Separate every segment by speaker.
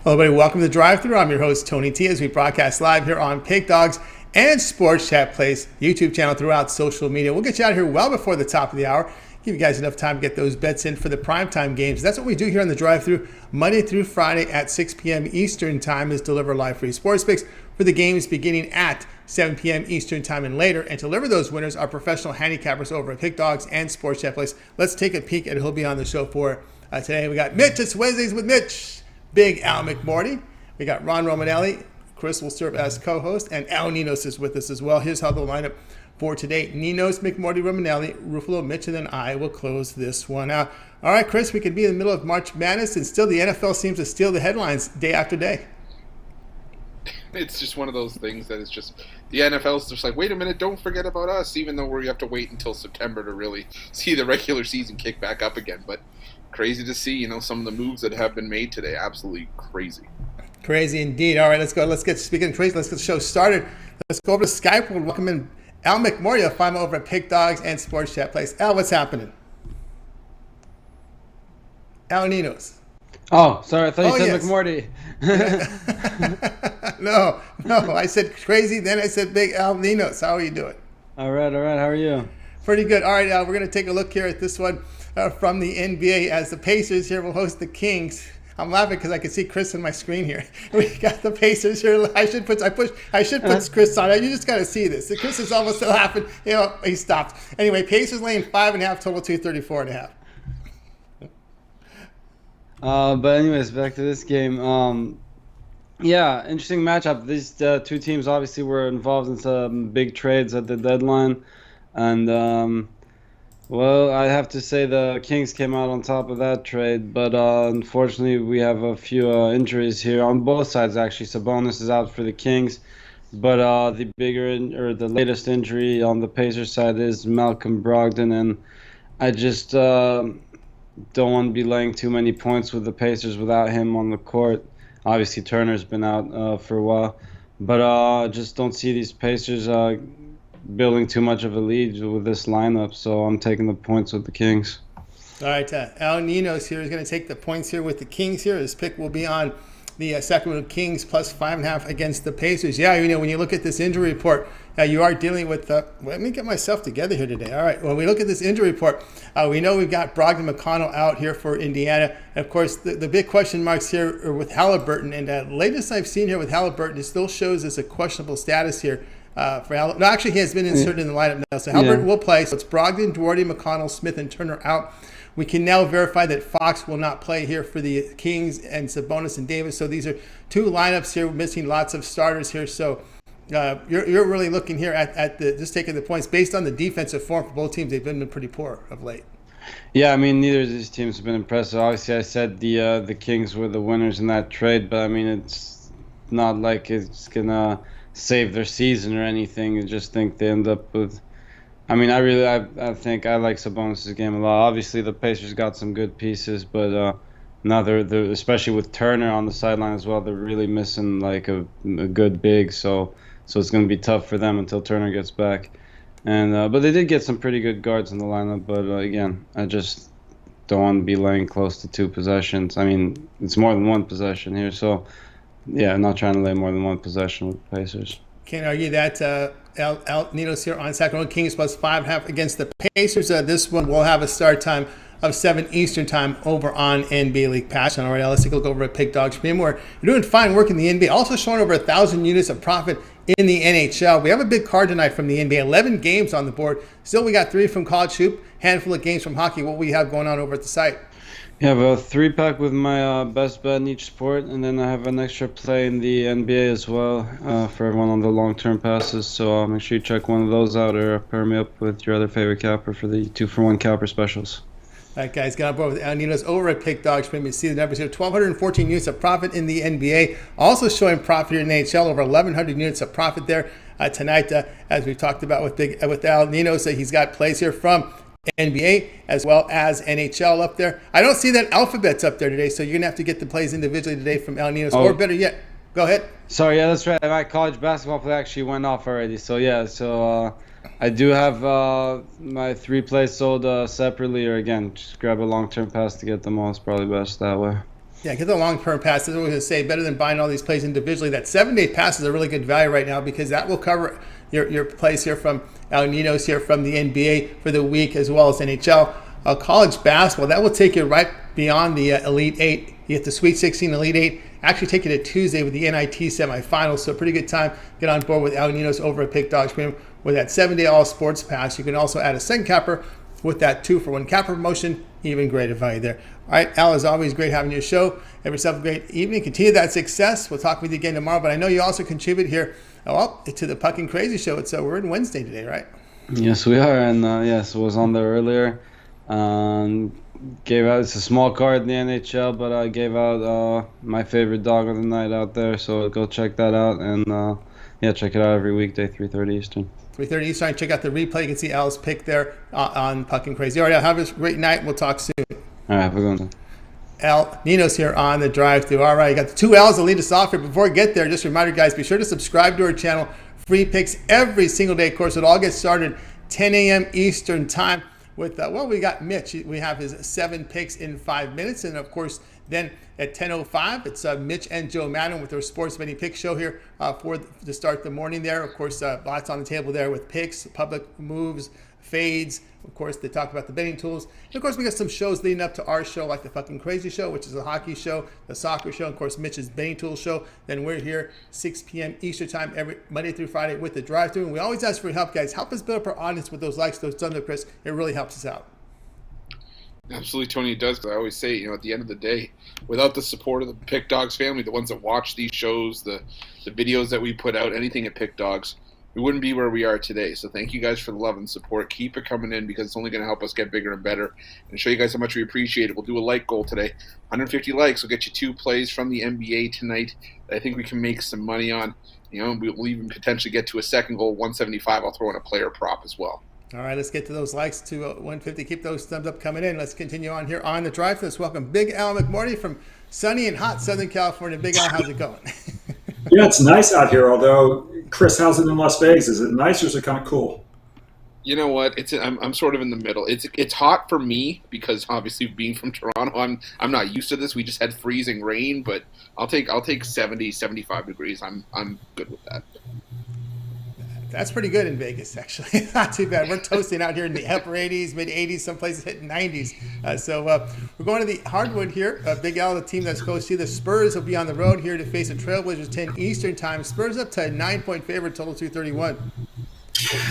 Speaker 1: Hello, everybody. Welcome to Drive Thru. I'm your host, Tony T, as we broadcast live here on Pig Dogs and Sports Chat Place YouTube channel throughout social media. We'll get you out of here well before the top of the hour. Give you guys enough time to get those bets in for the primetime games. That's what we do here on the Drive Thru Monday through Friday at 6 p.m. Eastern Time, is deliver live free sports picks for the games beginning at 7 p.m. Eastern Time and later. And to deliver those winners are professional handicappers over at Pig Dogs and Sports Chat Place. Let's take a peek at who'll be on the show for today. We got Mitch. It's Wednesdays with Mitch. Big Al McMordie. We got Ron Romanelli. Chris will serve as co-host, and Al Ninos is with us as well. Here's how the lineup for today: Ninos, McMordie, Romanelli, Ruffolo, Mitch, and then I will close this one out. All right, Chris, we could be in the middle of March Madness, and still the NFL seems to steal the headlines day after day.
Speaker 2: It's just one of those things that is just, the NFL's just like, wait a minute, don't forget about us, even though we have to wait until September to really see the regular season kick back up again. But crazy to see, some of the moves that have been made today. Absolutely crazy.
Speaker 1: Crazy indeed. All right, let's go. Let's get, speaking of crazy, let's get the show started. Let's go over to Skype. We'll welcome in Al McMordie. I'll find him over at Pig Dogs and Sports Chat Place. Al, what's happening? Al Ninos.
Speaker 3: Oh, sorry. I thought you said
Speaker 1: yes.
Speaker 3: McMordie.
Speaker 1: No. I said crazy, then I said Big Al Ninos. How are you doing?
Speaker 3: All right. How are you?
Speaker 1: Pretty good. All right, Al, we're going to take a look here at this one from the NBA, as the Pacers here will host the Kings. I'm laughing because I can see Chris on my screen here. We got the Pacers here. I should put Chris on. You just got to see this. Chris is almost laughing. He stopped. Anyway, Pacers laying 5.5, total 234.5.
Speaker 3: But anyways, back to this game. Interesting matchup. These two teams obviously were involved in some big trades at the deadline, and well, I have to say the Kings came out on top of that trade, but unfortunately we have a few injuries here on both sides. Actually, Sabonis is out for the Kings, but the latest injury on the Pacers side is Malcolm Brogdon, and I just don't want to be laying too many points with the Pacers without him on the court. Obviously, Turner's been out for a while, but just don't see these Pacers building too much of a lead with this lineup, so I'm taking the points with the Kings.
Speaker 1: All right, Al Ninos here is going to take the points here with the Kings here. His pick will be on the Sacramento Kings plus 5.5 against the Pacers. Yeah, when you look at this injury report, you are dealing with let me get myself together here today. All right, when we look at this injury report, we know we've got Brogdon, McConnell out here for Indiana. And of course, the big question marks here are with Halliburton, and latest I've seen here with Halliburton, it still shows as a questionable status here. No, actually, he has been inserted in the lineup now. So Halliburton will play. So it's Brogdon, Duarte, McConnell, Smith, and Turner out. We can now verify that Fox will not play here for the Kings, and Sabonis and Davis. So these are two lineups here, missing lots of starters here. So you're really looking here at just taking the points based on the defensive form for both teams. They've been pretty poor of late.
Speaker 3: Yeah, neither of these teams have been impressive. Obviously, I said the Kings were the winners in that trade, but it's not like it's gonna save their season or anything. I just think they end up with, I think I like Sabonis' game a lot. Obviously the Pacers got some good pieces, but now they're especially with Turner on the sideline as well, they're really missing like a good big, so it's going to be tough for them until Turner gets back. And but they did get some pretty good guards in the lineup, but again, I just don't want to be laying close to 2 possessions. It's more than 1 possession here, so yeah, I'm not trying to lay more than 1 possession with the Pacers. Can't
Speaker 1: argue that. Al Ninos here on Sacramento Kings plus 5.5 against the Pacers. This one will have a start time of 7 Eastern Time over on NBA League Pass. All right, let's take a look over at Pig Dogs Premium, where you're doing fine work in the NBA. Also showing over 1,000 units of profit in the NHL. We have a big card tonight from the NBA. 11 games on the board. Still, we got 3 from college hoop, handful of games from hockey. What we have going on over at the site?
Speaker 3: I have a 3-pack with my best bet in each sport, and then I have an extra play in the NBA as well for everyone on the long-term passes. So make sure you check one of those out, or pair me up with your other favorite capper for the 2-for-1 capper specials.
Speaker 1: All right, guys, get on board with Al Ninos over at Pig Dogs Premium. You see the numbers here: 1,214 units of profit in the NBA. Also showing profit here in NHL, over 1,100 units of profit there tonight, as we've talked about with Al Ninos. He's got plays here from NBA as well as NHL up there. I don't see that Alphabet's up there today, so you're going to have to get the plays individually today from Al Ninos, or better yet, go ahead.
Speaker 3: Sorry, yeah, that's right. My college basketball play actually went off already. So, I do have my 3 plays sold separately, or again, just grab a long-term pass to get them all. It's probably best that way.
Speaker 1: Yeah, get the long-term passes. I was going to say, better than buying all these plays individually. That 7-day pass is a really good value right now because that will cover your plays here from Ninos here from the NBA for the week as well as NHL. College basketball, that will take you right beyond the Elite Eight. You get the Sweet 16, Elite Eight. Actually take you to Tuesday with the NIT semifinals. So a pretty good time. Get on board with Ninos over at Pick Dogs Premium with that 7-day all sports pass. You can also add a second capper with that 2-for-1 capper promotion. Even greater value there. All right, Al, as always, great having you show. Have yourself a great evening. Continue that success. We'll talk with you again tomorrow. But I know you also contribute here to the Puck and Crazy Show. We're in Wednesday today, right?
Speaker 3: Yes, we are. And yes, I was on there earlier. Gave out, it's a small card in the NHL, but I gave out my favorite dog of the night out there. So go check that out. And check it out every weekday, 3:30 Eastern.
Speaker 1: 3:30 Eastern. Check out the replay. You can see Al's pick there on Puck and Crazy. All right, have a great night. We'll talk soon.
Speaker 3: All right, have a good one.
Speaker 1: Al Ninos here on the drive-thru. All right, you got the 2 L's to lead us off here. Before I get there, just a reminder, guys, be sure to subscribe to our channel. Free picks every single day. Of course, it all gets started 10 a.m. Eastern time with, we got Mitch. We have his 7 picks in 5 minutes. And, of course, then at 10:05, it's Mitch and Joe Madden with their sports betting pick show here to start the morning there. Of course, lots on the table there with picks, public moves, fades. Of course, they talk about the betting tools. And of course, we got some shows leading up to our show, like the Fucking Crazy Show, which is a hockey show, the soccer show, and of course, Mitch's betting tool show. Then we're here 6 p.m. Eastern time every Monday through Friday with the drive-thru. And we always ask for your help, guys. Help us build up our audience with those likes, those thumbs up, Chris. It really helps us out.
Speaker 2: Absolutely, Tony, it does. Because I always say, at the end of the day, without the support of the Pick Dogs family, the ones that watch these shows, the videos that we put out, anything at Pick Dogs, we wouldn't be where we are today. So thank you guys for the love and support. Keep it coming in because it's only going to help us get bigger and better and show you guys how much we appreciate it. We'll do a like goal today. 150 likes will get you 2 plays from the NBA tonight that I think we can make some money on. We'll even potentially get to a second goal, 175. I'll throw in a player prop as well.
Speaker 1: All right, let's get to those likes to 150. Keep those thumbs up coming in. Let's continue on here on the drive. Let's welcome Big Al McMordie from sunny and hot Southern California. Big Al, how's it going?
Speaker 4: Yeah, it's nice out here. Although, Chris, how's it in Las Vegas? Is it nice or is it kind of cool?
Speaker 2: You know what? I'm sort of in the middle. It's hot for me because obviously being from Toronto, I'm not used to this. We just had freezing rain, but I'll take 70, 75 degrees. I'm good with that.
Speaker 1: That's pretty good in Vegas, actually. Not too bad. We're toasting out here in the upper 80s, mid 80s, some places hitting 90s. We're going to the hardwood here. Big Al, the team that's close to you. The Spurs will be on the road here to face the Trailblazers 10 Eastern time. Spurs up to a 9-point favorite, total 231.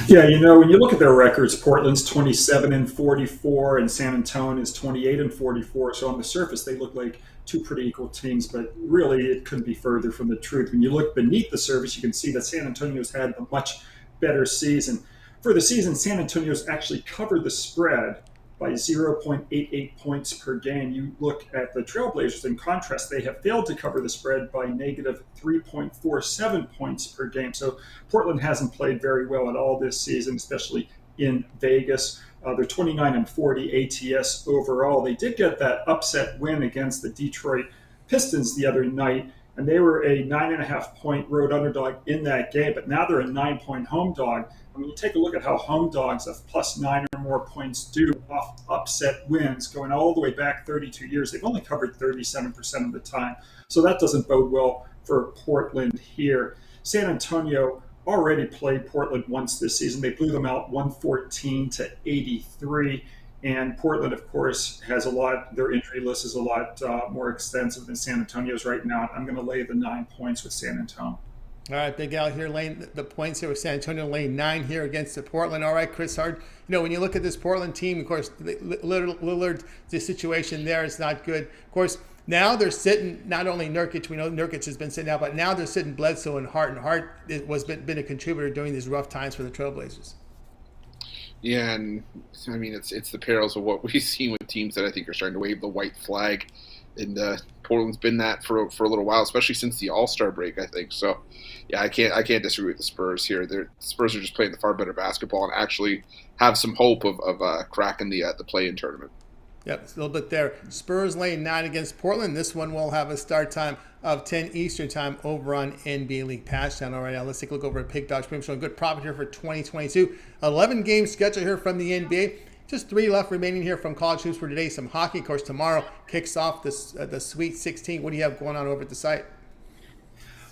Speaker 4: Yeah, when you look at their records, Portland's 27-44 and San Antonio is 28-44. So on the surface, they look like 2 pretty equal teams, but really it couldn't be further from the truth. When you look beneath the surface, you can see that San Antonio's had a much better season. For the season, San Antonio's actually covered the spread by 0.88 points per game. You look at the Trailblazers, in contrast, they have failed to cover the spread by negative 3.47 points per game. So Portland hasn't played very well at all this season, especially in Vegas. They're 29-40 ATS overall. They did get that upset win against the Detroit Pistons the other night, and they were a 9.5-point road underdog in that game, but now they're a 9-point home dog. I mean, you take a look at how home dogs of plus 9 or more points do off upset wins going all the way back 32 years. They've only covered 37% of the time, so that doesn't bode well for Portland here. San Antonio already played Portland once this season. They blew them out 114-83. And Portland, of course, has their injury list is a lot more extensive than San Antonio's right now. I'm going to lay the 9 points with San Antonio.
Speaker 1: All right, Big Al here laying the points here with San Antonio, laying 9 here against the Portland. All right, Chris Hard. When you look at this Portland team, of course, Lillard, the situation there is not good. Of course, now they're sitting not only Nurkic, we know Nurkic has been sitting out, but now they're sitting Bledsoe and Hart. And Hart was been a contributor during these rough times for the Trailblazers.
Speaker 2: Yeah, and I mean, it's the perils of what we've seen with teams that I think are starting to wave the white flag. And Portland's been that for a little while, especially since the All-Star break, I think. So, yeah, I can't disagree with the Spurs here. The Spurs are just playing the far better basketball and actually have some hope of cracking the play-in tournament.
Speaker 1: Yep, it's a little bit there. Spurs laying 9 against Portland. This one will have a start time of 10 Eastern time over on NBA League Pass channel right now. Let's take a look over at Pick Dogs Premium, showing good profit here for 2022. 11-game schedule here from the NBA. Just 3 left remaining here from college hoops for today. Some hockey, of course, tomorrow kicks off the Sweet 16. What do you have going on over at the site?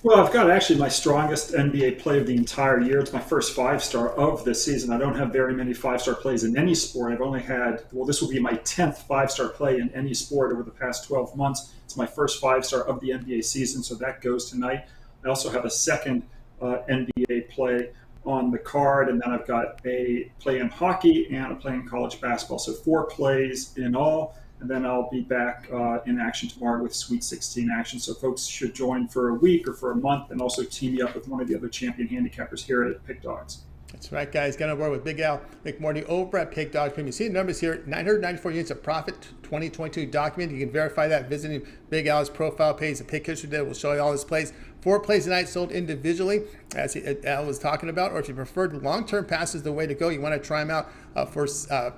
Speaker 4: Well, I've got actually my strongest NBA play of the entire year. It's my first 5-star of the season. I don't have very many 5-star plays in any sport. I've only had, this will be my 10th 5-star play in any sport over the past 12 months. It's my first 5-star of the NBA season, so that goes tonight. I also have a second NBA play on the card, and then I've got a play in hockey and a play in college basketball. So 4 plays in all. And then I'll be back in action tomorrow with Sweet 16 action. So folks should join for a week or for a month, and also team me up with one of the other champion handicappers here at Pick Dogs.
Speaker 1: That's right, guys. Get on board with Big Al McMordie over at Pick Dogs. You see the numbers here, 994 units of profit, 2022 document. You can verify that visiting Big Al's profile page. The pick history there will show you all his plays. 4 plays tonight sold individually, as Al was talking about, or if you prefer long-term pass is the way to go. You want to try them out for a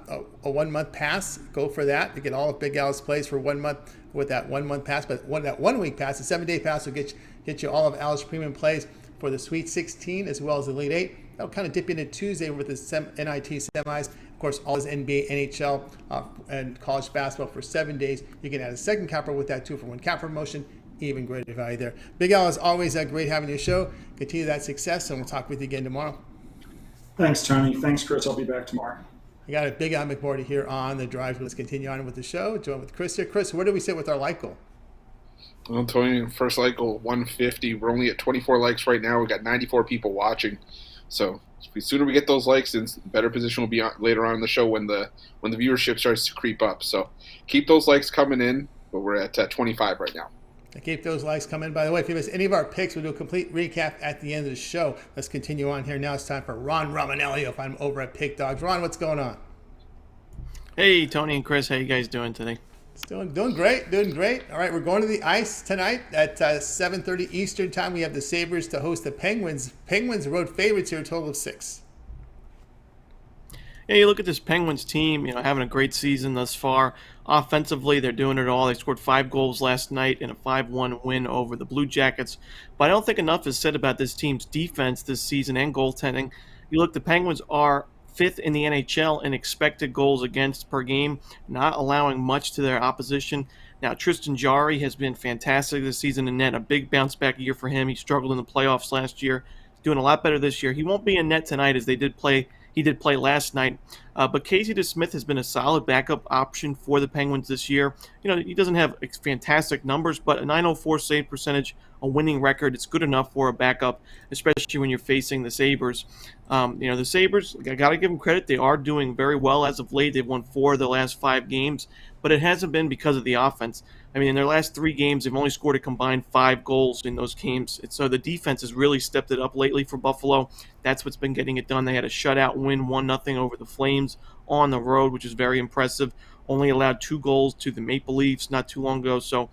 Speaker 1: 1-month pass, go for that. You get all of Big Al's plays for 1 month with that 1-month pass, but that 1-week pass, the 7-day pass will get you all of Al's premium plays for the Sweet 16 as well as the Elite 8. That'll kind of dip into Tuesday with the NIT semis. Of course, all his NBA, NHL, and college basketball for 7 days. You can add a second capper with that 2-for-1 capper promotion. Even greater value there. Big Al, is always great having your show. Continue that success, and we'll talk with you again tomorrow.
Speaker 4: Thanks, Tony. Thanks, Chris. I'll be back tomorrow.
Speaker 1: We got a Big Al McMordie here on The Drive. Let's continue on with the show. Join with Chris here. Chris, where do we sit with our like goal?
Speaker 2: Well, Tony, first like goal, 150. We're only at 24 likes right now. We've got 94 people watching. So the sooner we get those likes, the better position we'll be on later on in the show when the viewership starts to creep up. So keep those likes coming in, but we're at 25 right now.
Speaker 1: Keep those likes coming. By the way, if you miss any of our picks, we'll do a complete recap at the end of the show. Let's continue on here. Now it's time for Ron Romanelli. You'll find him over at Pick Dogs. Ron, what's going on?
Speaker 5: Hey, Tony and Chris. How you guys doing today?
Speaker 1: It's doing great. All right, we're going to the ice tonight at 7:30 Eastern time. We have the Sabres to host the Penguins. Penguins road favorites here, a total of 6.
Speaker 5: Yeah, you look at this Penguins team, having a great season thus far. Offensively, they're doing it all. They scored 5 goals last night in a 5-1 win over the Blue Jackets. But I don't think enough is said about this team's defense this season and goaltending. You look, the Penguins are 5th in the NHL in expected goals against per game, not allowing much to their opposition. Now, Tristan Jarry has been fantastic this season in net, a big bounce-back year for him. He struggled in the playoffs last year. He's doing a lot better this year. He won't be in net tonight as he did play last night. But Casey DeSmith has been a solid backup option for the Penguins this year. He doesn't have fantastic numbers, but a .904 save percentage, a winning record, it's good enough for a backup, especially when you're facing the Sabres. The Sabres, I got to give them credit. They are doing very well as of late. They've won 4 of their last 5 games, but it hasn't been because of the offense. In their last 3 games, they've only scored a combined 5 goals in those games. And so the defense has really stepped it up lately for Buffalo. That's what's been getting it done. They had a shutout win, 1-0 over the Flames on the road, which is very impressive. Only allowed 2 goals to the Maple Leafs not too long ago. So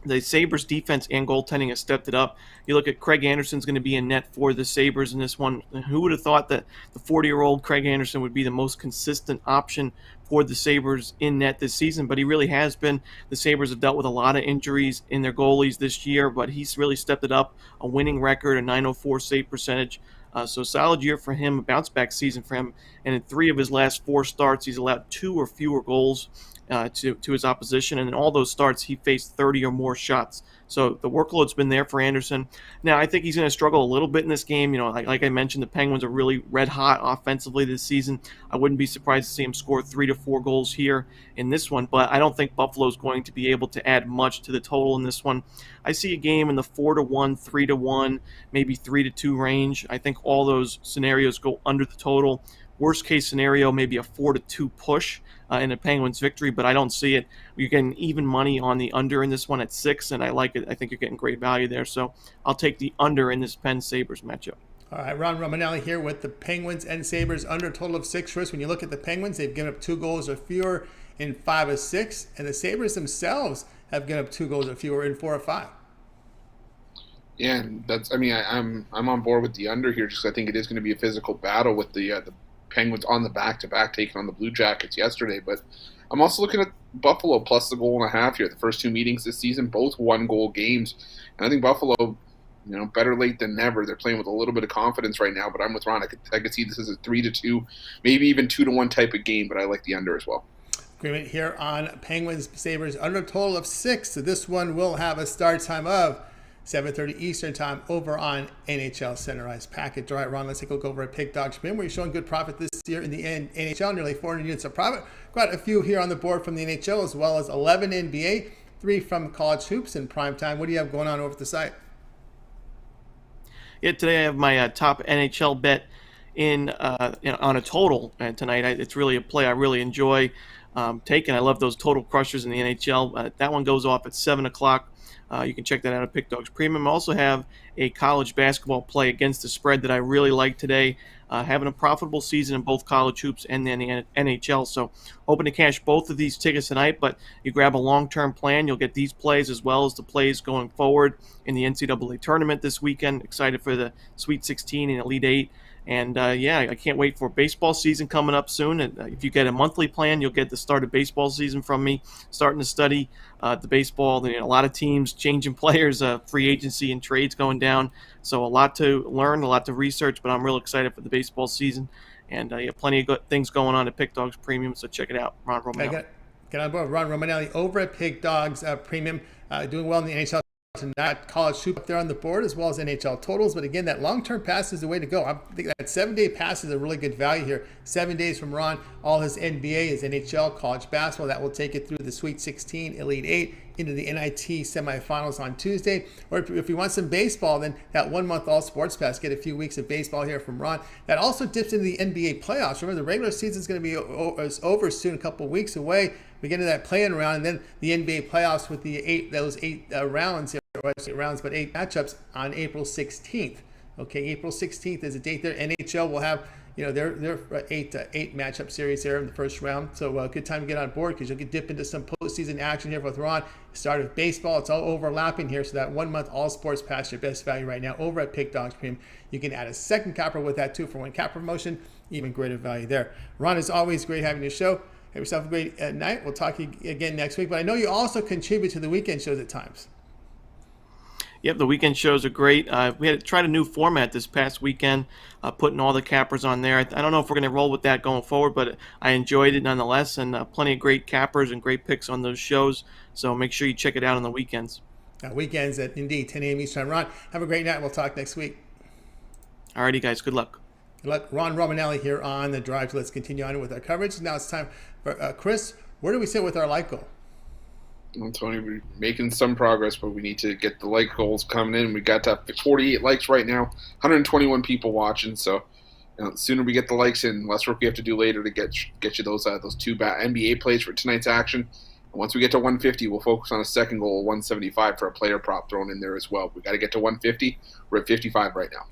Speaker 5: the Sabres defense and goaltending has stepped it up. You look at Craig Anderson's going to be in net for the Sabres in this one. Who would have thought that the 40-year-old Craig Anderson would be the most consistent option for the Sabres in net this season? But he really has been. The Sabres have dealt with a lot of injuries in their goalies this year, but he's really stepped it up. A winning record, a .904 save percentage. So solid year for him, a bounce-back season for him. And in 3 of his last 4 starts, he's allowed 2 or fewer goals to his opposition. And in all those starts, he faced 30 or more shots. So the workload's been there for Anderson. Now, I think he's going to struggle a little bit in this game. Like I mentioned, the Penguins are really red-hot offensively this season. I wouldn't be surprised to see him score 3 to 4 goals here in this one, but I don't think Buffalo's going to be able to add much to the total in this one. I see a game in the 4-1, 3-1, maybe 3-2 range. I think all those scenarios go under the total. Worst case scenario, maybe a 4-2 push in a Penguins victory, but I don't see it. You're getting even money on the under in this one at 6, and I like it. I think you're getting great value there. So I'll take the under in this Penn-Sabres matchup.
Speaker 1: All right, Ron Romanelli here with the Penguins and Sabres under a total of 6. Chris, when you look at the Penguins, they've given up 2 goals or fewer in 5 of 6, and the Sabres themselves have given up 2 goals or fewer in 4 of 5.
Speaker 2: Yeah, and I'm on board with the under here, just I think it is going to be a physical battle with the Penguins on the back-to-back taking on the Blue Jackets yesterday. But I'm also looking at Buffalo plus the 1.5 here. The first 2 meetings this season, both 1-goal games. And I think Buffalo, better late than never. They're playing with a little bit of confidence right now, but I'm with Ron. I could see this as a 3-2, maybe even 2-1 type of game, but I like the under as well.
Speaker 1: Agreement here on Penguins Sabres under a total of 6. So this one will have a start time of 7:30 Eastern time over on NHL Center Ice Package. All right, Ron, let's take a look over at Pick Dog Spin, where you're showing good profit this year in the NHL, nearly 400 units of profit. Got a few here on the board from the NHL, as well as 11 NBA, 3 from college hoops in prime time. What do you have going on over at the site?
Speaker 5: Yeah, today I have my top NHL bet on a total tonight. It's really a play I really enjoy taking. I love those total crushers in the NHL. That one goes off at 7 o'clock. You can check that out at Pick Dogs Premium. I also have a college basketball play against the spread that I really like today. Having a profitable season in both college hoops and then the NHL. So hoping to cash both of these tickets tonight, but you grab a long-term plan, you'll get these plays as well as the plays going forward in the NCAA tournament this weekend. Excited for the Sweet 16 and Elite 8. And, I can't wait for baseball season coming up soon. And if you get a monthly plan, you'll get the start of baseball season from me, starting to study the baseball. A lot of teams changing players, free agency and trades going down. So a lot to learn, a lot to research, but I'm real excited for the baseball season. And plenty of good things going on at Pick Dogs Premium, so check it out. Ron Romanelli.
Speaker 1: Get on board. Ron Romanelli over at Pick Dogs Premium, doing well in the NHL tonight. College hoop up there on the board, as well as NHL totals. But again, that long-term pass is the way to go. I think that 7-day pass is a really good value here. 7 days from Ron, all his NBA, his NHL, college basketball. That will take it through the Sweet 16, Elite 8, into the NIT semifinals on Tuesday. Or if you want some baseball, then that 1 month all sports pass, get a few weeks of baseball here from Ron. That also dips into the NBA playoffs. Remember, the regular season is going to be over soon, a couple of weeks away. We get into that play-in round, and then the NBA playoffs with those eight rounds, but 8 matchups on April 16th. Okay, April 16th is a date there. NHL will have their 8 matchup series there in the first round. So good time to get on board, because you'll get dip into some postseason action here with Ron. Start of baseball, it's all overlapping here. So that 1 month all sports pass, your best value right now over at Pick Dogs Premium. You can add a second capper with that 2-for-1 capper promotion, even greater value there. Ron, is always great having your show. Have yourself a great night. We'll talk to you again next week. But I know you also contribute to the weekend shows at times.
Speaker 5: Yep, the weekend shows are great. We had tried a new format this past weekend, putting all the cappers on there. I don't know if we're going to roll with that going forward, but I enjoyed it nonetheless, and plenty of great cappers and great picks on those shows. So make sure you check it out on the weekends.
Speaker 1: Weekends at indeed 10 a.m. Eastern. Ron, have a great night. We'll talk next week.
Speaker 5: All righty, guys. Good luck.
Speaker 1: Good luck. Ron Romanelli here on The Drive. Let's continue on with our coverage. Now it's time for Chris. Where do we sit with our like goal?
Speaker 2: Well, Tony, we're making some progress, but we need to get the like goals coming in. We got 48 likes right now, 121 people watching. So the sooner we get the likes in, less work we have to do later to get you those 2 NBA plays for tonight's action. And once we get to 150, we'll focus on a second goal, 175 for a player prop thrown in there as well. We got to get to 150. We're at 55 right now.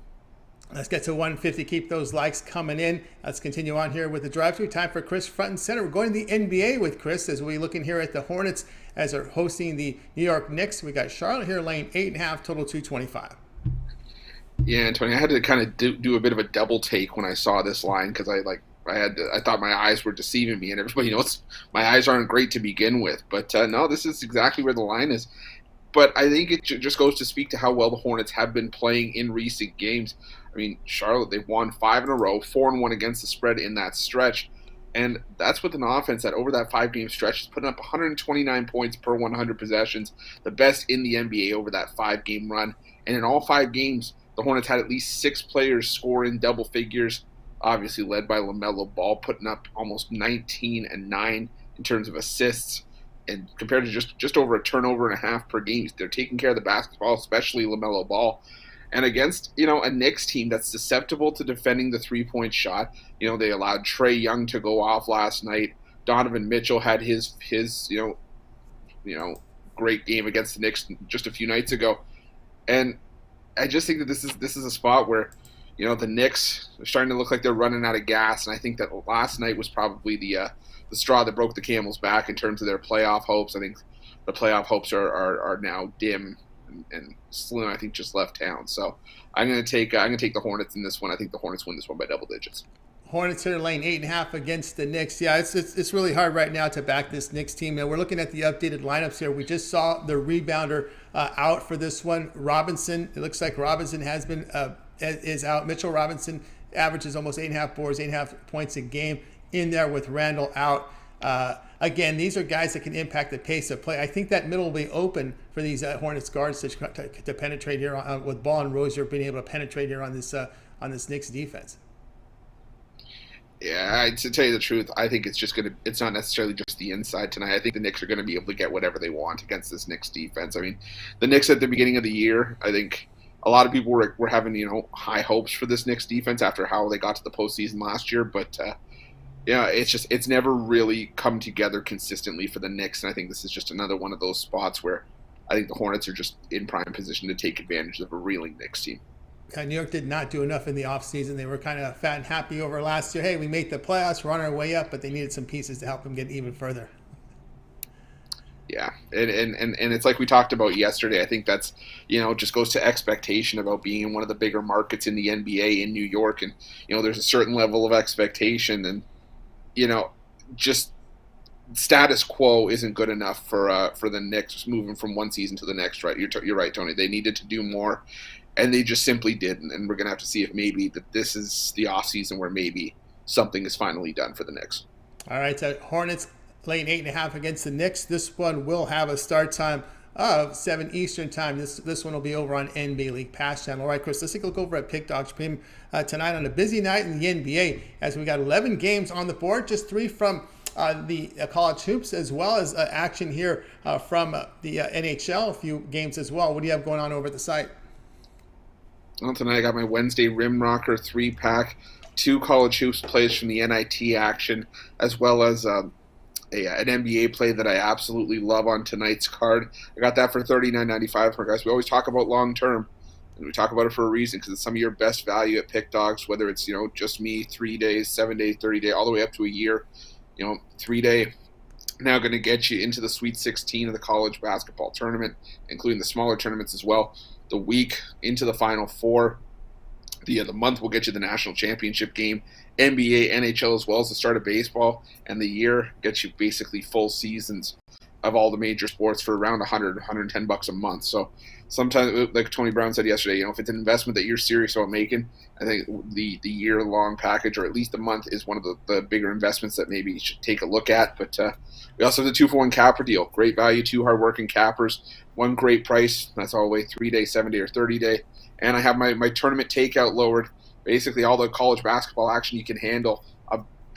Speaker 1: Let's get to 150. Keep those likes coming in. Let's continue on here with the drive-thru. Time for Chris front and center. We're going to the NBA with Chris as we looking here at the Hornets as they're hosting the New York Knicks. We got Charlotte here laying 8.5, total 225.
Speaker 2: Yeah, and Tony, I had to kind of do a bit of a double take when I saw this line, because I thought my eyes were deceiving me, and everybody knows my eyes aren't great to begin with. But no, this is exactly where the line is. But I think it just goes to speak to how well the Hornets have been playing in recent games. I mean, Charlotte, they've won 5 in a row, 4-1 against the spread in that stretch. And that's with an offense that over that 5-game stretch is putting up 129 points per 100 possessions, the best in the NBA over that 5-game run. And in all 5 games, the Hornets had at least 6 players score in double figures, obviously led by LaMelo Ball, putting up almost 19 and 9 in terms of assists. And compared to just over a turnover and a half per game, they're taking care of the basketball, especially LaMelo Ball. And against, a Knicks team that's susceptible to defending the three-point shot, they allowed Trae Young to go off last night. Donovan Mitchell had his great game against the Knicks just a few nights ago. And I just think that this is a spot where, the Knicks are starting to look like they're running out of gas. And I think that last night was probably the straw that broke the camel's back in terms of their playoff hopes. I think the playoff hopes are now dim, and Slim, I think, just left town. So I'm going to take the Hornets in this one. I think the Hornets win this one by double digits.
Speaker 1: Hornets here laying 8.5 against the Knicks. Yeah, it's really hard right now to back this Knicks team. And we're looking at the updated lineups here. We just saw the rebounder out for this one. Robinson, it looks like Robinson is out. Mitchell Robinson averages almost 8.5 boards, 8.5 points a game in there with Randall out. Again, these are guys that can impact the pace of play. I think that middle will be open for these Hornets guards to penetrate here with Ball and Rozier being able to penetrate here on this Knicks defense.
Speaker 2: Yeah, to tell you the truth, I think it's not necessarily just the inside tonight. I think the Knicks are going to be able to get whatever they want against this Knicks defense. I mean, the Knicks at the beginning of the year, I think a lot of people were having, high hopes for this Knicks defense after how they got to the postseason last year. But, it's never really come together consistently for the Knicks. And I think this is just another one of those spots where I think the Hornets are just in prime position to take advantage of a reeling Knicks team.
Speaker 1: New York did not do enough in the offseason. They were kind of fat and happy over last year. Hey, we made the playoffs. We're on our way up, but they needed some pieces to help them get even further.
Speaker 2: Yeah, and it's like we talked about yesterday. I think that's, just goes to expectation about being in one of the bigger markets in the NBA in New York. And, there's a certain level of expectation and, just status quo isn't good enough for the Knicks moving from one season to the next, right? You're right, Tony. They needed to do more. And they just simply didn't. And we're going to have to see if maybe that this is the offseason where maybe something is finally done for the Knicks.
Speaker 1: All right, so Hornets laying 8.5 against the Knicks. This one will have a start time of 7 Eastern time. This one will be over on NBA League Pass channel. All right, Chris, let's take a look over at Pick Dogs Premium tonight on a busy night in the NBA as we got 11 games on the board, just 3 from the college hoops, as well as action here from the NHL, a few games as well. What do you have going on over at the site?
Speaker 2: Well, tonight I got my Wednesday Rim Rocker 3-pack, 2 college hoops plays from the NIT action, as well as an NBA play that I absolutely love on tonight's card. I got that for $39.95 for guys. We always talk about long term, and we talk about it for a reason because it's some of your best value at Pick Dogs, whether it's just me 3 days, 7 days, 30 days, all the way up to a year. 3-day. Now going to get you into the Sweet 16 of the college basketball tournament, including the smaller tournaments as well. The week into the Final Four. The month will get you the national championship game, NBA, NHL, as well as the start of baseball. And the year gets you basically full seasons of all the major sports for around $100, $110 a month. So sometimes, like Tony Brown said yesterday, if it's an investment that you're serious about making, I think the year-long package, or at least a month, is one of the bigger investments that maybe you should take a look at. But we also have the 2-for-1 capper deal. Great value, 2 hard-working cappers, 1 great price. That's all the way 3-day, 7-day, or 30-day. And I have my tournament takeout lowered. Basically, all the college basketball action you can handle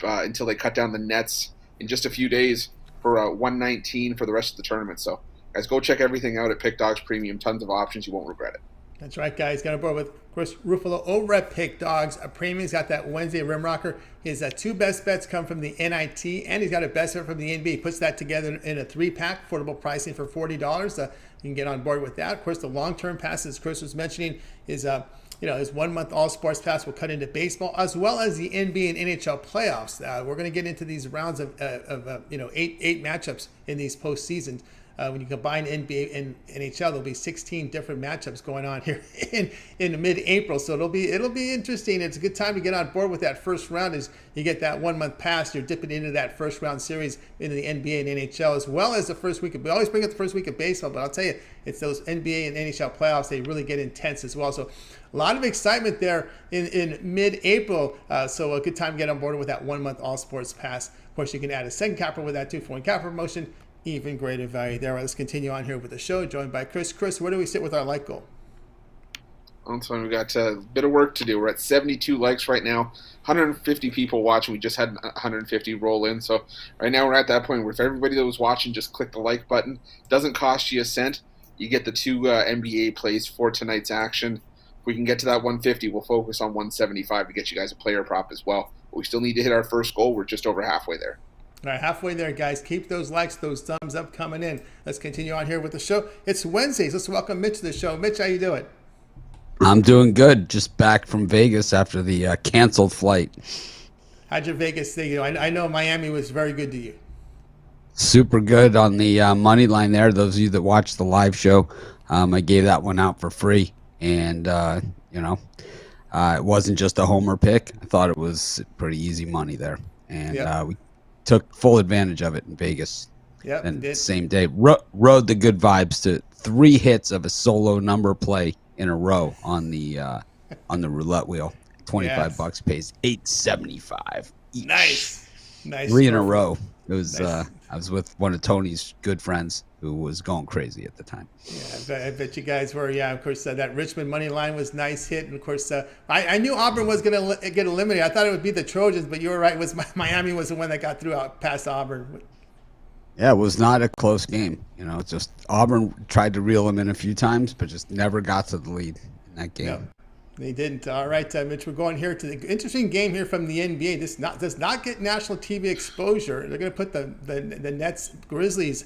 Speaker 2: until they cut down the nets in just a few days for $119 for the rest of the tournament. So, guys, go check everything out at Pick Dogs Premium. Tons of options. You won't regret it.
Speaker 1: That's right, guys. Got on board with Chris Ruffolo over at Pick Dogs. Premium's got that Wednesday Rim Rocker. His 2 best bets come from the NIT, and he's got a best bet from the NBA. He puts that together in a 3-pack, affordable pricing for $40. You can get on board with that. Of course, the long-term passes Chris was mentioning is his 1-month All Sports Pass will cut into baseball, as well as the NBA and NHL playoffs. We're going to get into these rounds of 8 matchups in these postseasons. When you combine NBA and NHL, there'll be 16 different matchups going on here in mid-April. So it'll be interesting. It's a good time to get on board with that first round as you get that 1-month pass. You're dipping into that first round series into the NBA and NHL, as well as the first week. We always bring up the first week of baseball, but I'll tell you, it's those NBA and NHL playoffs. They really get intense as well. So a lot of excitement there in mid-April. So a good time to get on board with that 1-month All Sports Pass. Of course, you can add a second capper with that 2-for-1 capper promotion. Even greater value there. Let's continue on here with the show, joined by Chris. Chris, where do we sit with our like goal?
Speaker 2: So we've got a bit of work to do. We're at 72 likes right now, 150 people watching. We just had 150 roll in. So right now we're at that point where if everybody that was watching just click the like button, doesn't cost you a cent. You get the 2 NBA plays for tonight's action. If we can get to that 150, we'll focus on 175 to get you guys a player prop as well. But we still need to hit our first goal. We're just over halfway there.
Speaker 1: All right, halfway there, guys. Keep those likes, those thumbs up coming in. Let's continue on here with the show. It's Wednesdays. Let's welcome Mitch to the show. Mitch, how you doing?
Speaker 6: I'm doing good. Just back from Vegas after the canceled flight.
Speaker 1: How'd your Vegas thing? I know Miami was very good to you.
Speaker 6: Super good on the money line there. Those of you that watched the live show, I gave that one out for free. And, It wasn't just a homer pick. I thought it was pretty easy money there, and we took full advantage of it in Vegas.
Speaker 1: Yep,
Speaker 6: and the same day rode the good vibes to 3 hits of a solo number play in a row on the roulette wheel. $25 pays $8.75 each.
Speaker 1: Nice
Speaker 6: 3 in a row. It was
Speaker 1: nice.
Speaker 6: I was with one of Tony's good friends who was going crazy at the time.
Speaker 1: Yeah, I bet you guys were. Yeah, of course, that Richmond money line was nice hit. And, of course, I knew Auburn was going to get eliminated. I thought it would be the Trojans, but you were right. Miami was the one that got through out past Auburn.
Speaker 6: Yeah, it was not a close game. Just Auburn tried to reel them in a few times, but just never got to the lead in that game.
Speaker 1: Yeah, they didn't. All right, Mitch, we're going here to the interesting game here from the NBA. This does not get national TV exposure. They're going to put the Nets Grizzlies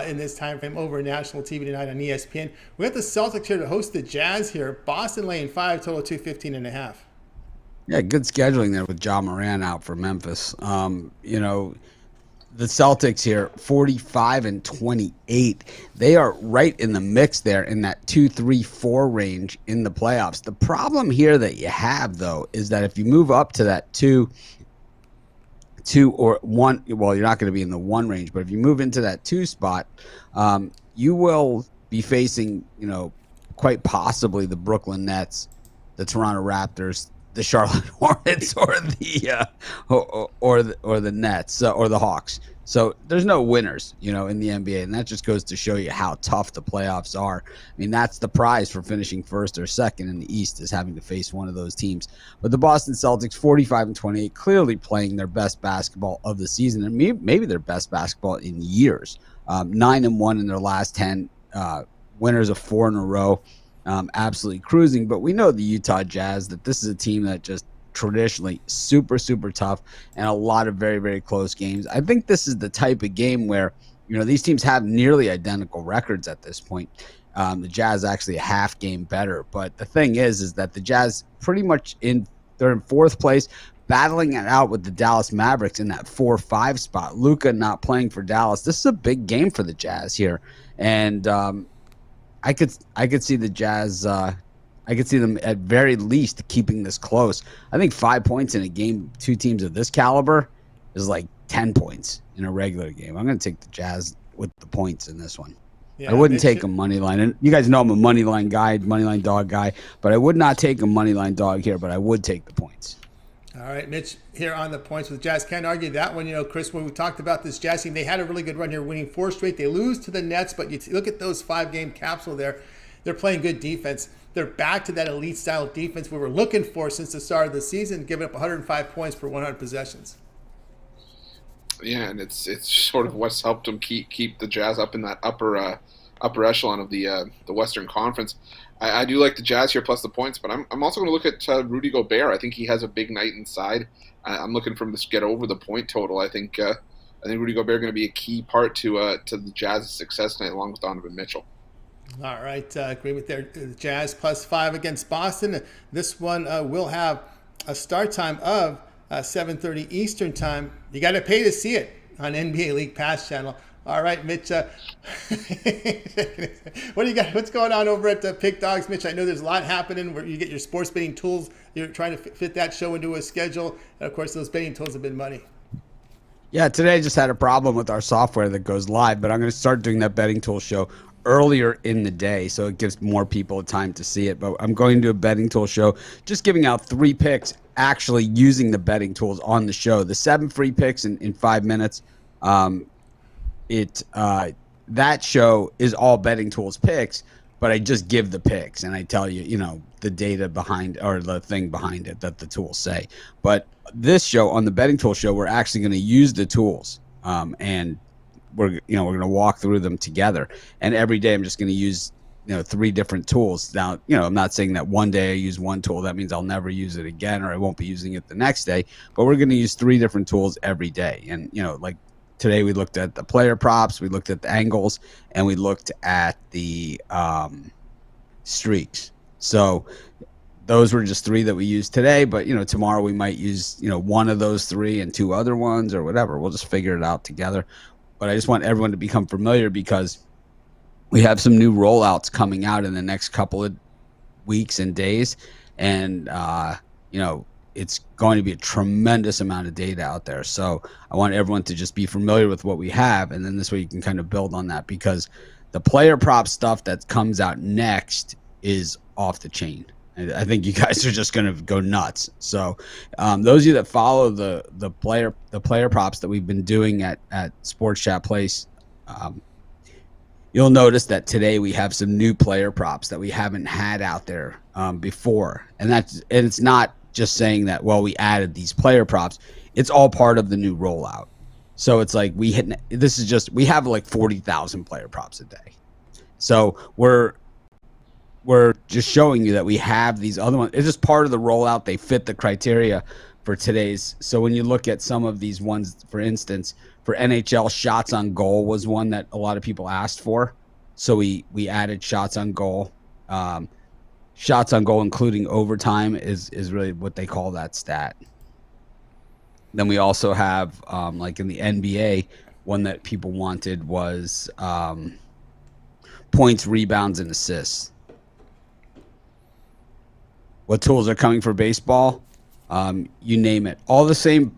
Speaker 1: in this time frame over national TV tonight on ESPN. We got the Celtics here to host the Jazz here. Boston laying 5, total 215.5.
Speaker 6: Yeah, good scheduling there with Ja Morant out for Memphis. The Celtics here, 45-28. They are right in the mix there in that 2-3-4 range in the playoffs. The problem here that you have, though, is that if you move up to that 2 or 1, well, you're not going to be in the 1 range, but if you move into that 2 spot, you will be facing, quite possibly the Brooklyn Nets, the Toronto Raptors, the Charlotte Hornets, or the Nets, or the Hawks. So there's no winners, in the NBA, and that just goes to show you how tough the playoffs are. I mean, that's the prize for finishing first or second in the East, is having to face one of those teams. But the Boston Celtics, 45-28, clearly playing their best basketball of the season, and maybe their best basketball in years. 9-1 in their last 10, winners of 4 in a row. Absolutely cruising, but we know the Utah Jazz, that this is a team that just traditionally super, super tough and a lot of very, very close games. I think this is the type of game where, these teams have nearly identical records at this point. The Jazz actually a half game better, but the thing is that the Jazz pretty much they're in 4th place, battling it out with the Dallas Mavericks in that 4-5 spot. Luka not playing for Dallas. This is a big game for the Jazz here, and I could see the Jazz. I could see them at very least keeping this close. I think 5 points in a game, 2 teams of this caliber, is like 10 points in a regular game. I'm going to take the Jazz with the points in this one. Yeah, I wouldn't take a money line. And you guys know I'm a money line guy, money line dog guy, but I would not take a money line dog here, but I would take the points.
Speaker 1: All right, Mitch, here on the points with Jazz. Can't argue that one. Chris, when we talked about this Jazz team, they had a really good run here, winning 4 straight. They lose to the Nets, but you look at those 5-game capsule there. They're playing good defense. They're back to that elite-style defense we were looking for since the start of the season, giving up 105 points per 100 possessions.
Speaker 2: Yeah, and it's sort of what's helped them keep the Jazz up in that upper echelon of the Western Conference. I do like the Jazz here plus the points, but I'm also going to look at Rudy Gobert. I think he has a big night inside. I'm looking for him to get over the point total. I think Rudy Gobert going to be a key part to the Jazz's success tonight, along with Donovan Mitchell.
Speaker 1: All right, agree with their Jazz plus 5 against Boston. This one will have a start time of 7:30 Eastern time. You got to pay to see it on NBA League Pass channel. All right, Mitch. What do you got? What's going on over at Pick Dogs, Mitch? I know there's a lot happening where you get your sports betting tools. You're trying to fit that show into a schedule, and of course, those betting tools have been money.
Speaker 6: Yeah, today I just had a problem with our software that goes live, but I'm going to start doing that betting tool show earlier in the day, so it gives more people time to see it. But I'm going to do a betting tool show, just giving out 3 picks, actually using the betting tools on the show. The 7 free picks in 5 minutes. That show is all betting tools picks, but I just give the picks and I tell you, the data behind, or the thing behind it that the tools say. But this show, on the betting tool show, we're actually going to use the tools, and we're going to walk through them together. And every day I'm just going to use 3 different tools. Now, I'm not saying that one day I use one tool, that means I'll never use it again, or I won't be using it the next day, but we're going to use 3 different tools every day. And like today we looked at the player props, we looked at the angles, and we looked at the streaks. So those were just 3 that we used today, but tomorrow we might use one of those 3 and 2 other ones or whatever. We'll just figure it out together. But I just want everyone to become familiar, because we have some new rollouts coming out in the next couple of weeks and days, and it's going to be a tremendous amount of data out there. So I want everyone to just be familiar with what we have, and then this way you can kind of build on that, because the player prop stuff that comes out next is off the chain. I think you guys are just going to go nuts. So those of you that follow the player props that we've been doing at Sports Chat Place, you'll notice that today we have some new player props that we haven't had out there before. And it's not just saying that, well, we added these player props. It's all part of the new rollout. So it's like we have like 40,000 player props a day. So we're just showing you that we have these other ones. It's just part of the rollout. They fit the criteria for today's. So when you look at some of these ones, for instance, for NHL, shots on goal was one that a lot of people asked for. So we added shots on goal. Shots on goal, including overtime, is really what they call that stat. Then we also have, like in the NBA, one that people wanted was points, rebounds, and assists. What tools are coming for baseball? You name it. All the same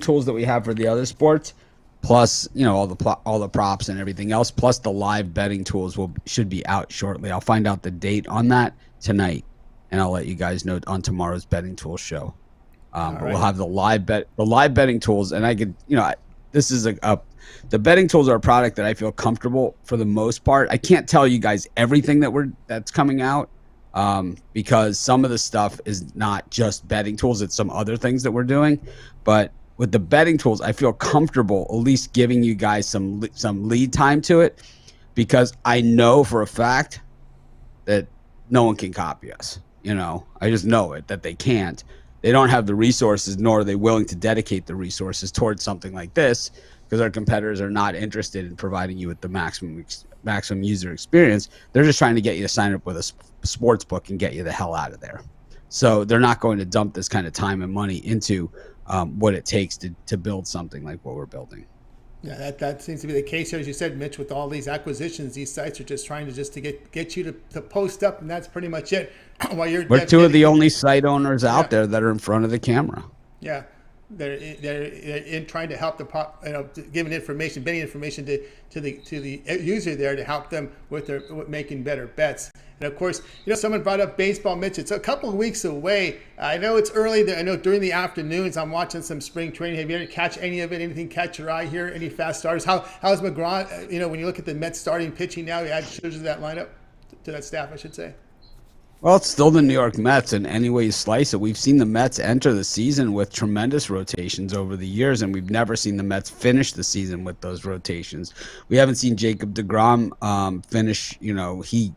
Speaker 6: tools that we have for the other sports, plus all the props and everything else, plus the live betting tools should be out shortly. I'll find out the date on that tonight, and I'll let you guys know on tomorrow's betting tool show. But we'll have the live betting tools, and I could, this is the betting tools are a product that I feel comfortable for the most part. I can't tell you guys everything that's coming out, because some of the stuff is not just betting tools; it's some other things that we're doing. But with the betting tools, I feel comfortable at least giving you guys some lead time to it, because I know for a fact that no one can copy us. I just know it, that they can't. They don't have the resources, nor are they willing to dedicate the resources towards something like this, because our competitors are not interested in providing you with the maximum user experience. They're just trying to get you to sign up with a sports book and get you the hell out of there. So they're not going to dump this kind of time and money into what it takes to build something like what we're building.
Speaker 1: Yeah, that seems to be the case here. As you said, Mitch, with all these acquisitions, these sites are just trying to get you to post up, and that's pretty much it.
Speaker 6: We're two of the only site owners out there that are in front of the camera.
Speaker 1: Yeah, they're in trying to help giving information, betting information to the user there to help them with making better bets. And of course, someone brought up baseball, Mitch. It's a couple of weeks away. I know it's early. I know during the afternoons I'm watching some spring training. Have you ever catch any of it? Anything catch your eye here? Any fast starters? How's McGraw? When you look at the Mets starting pitching now, you add Scherzer to that lineup, to that staff, I should say.
Speaker 6: Well, it's still the New York Mets, and any way you slice it, we've seen the Mets enter the season with tremendous rotations over the years, and we've never seen the Mets finish the season with those rotations. We haven't seen Jacob deGrom finish. He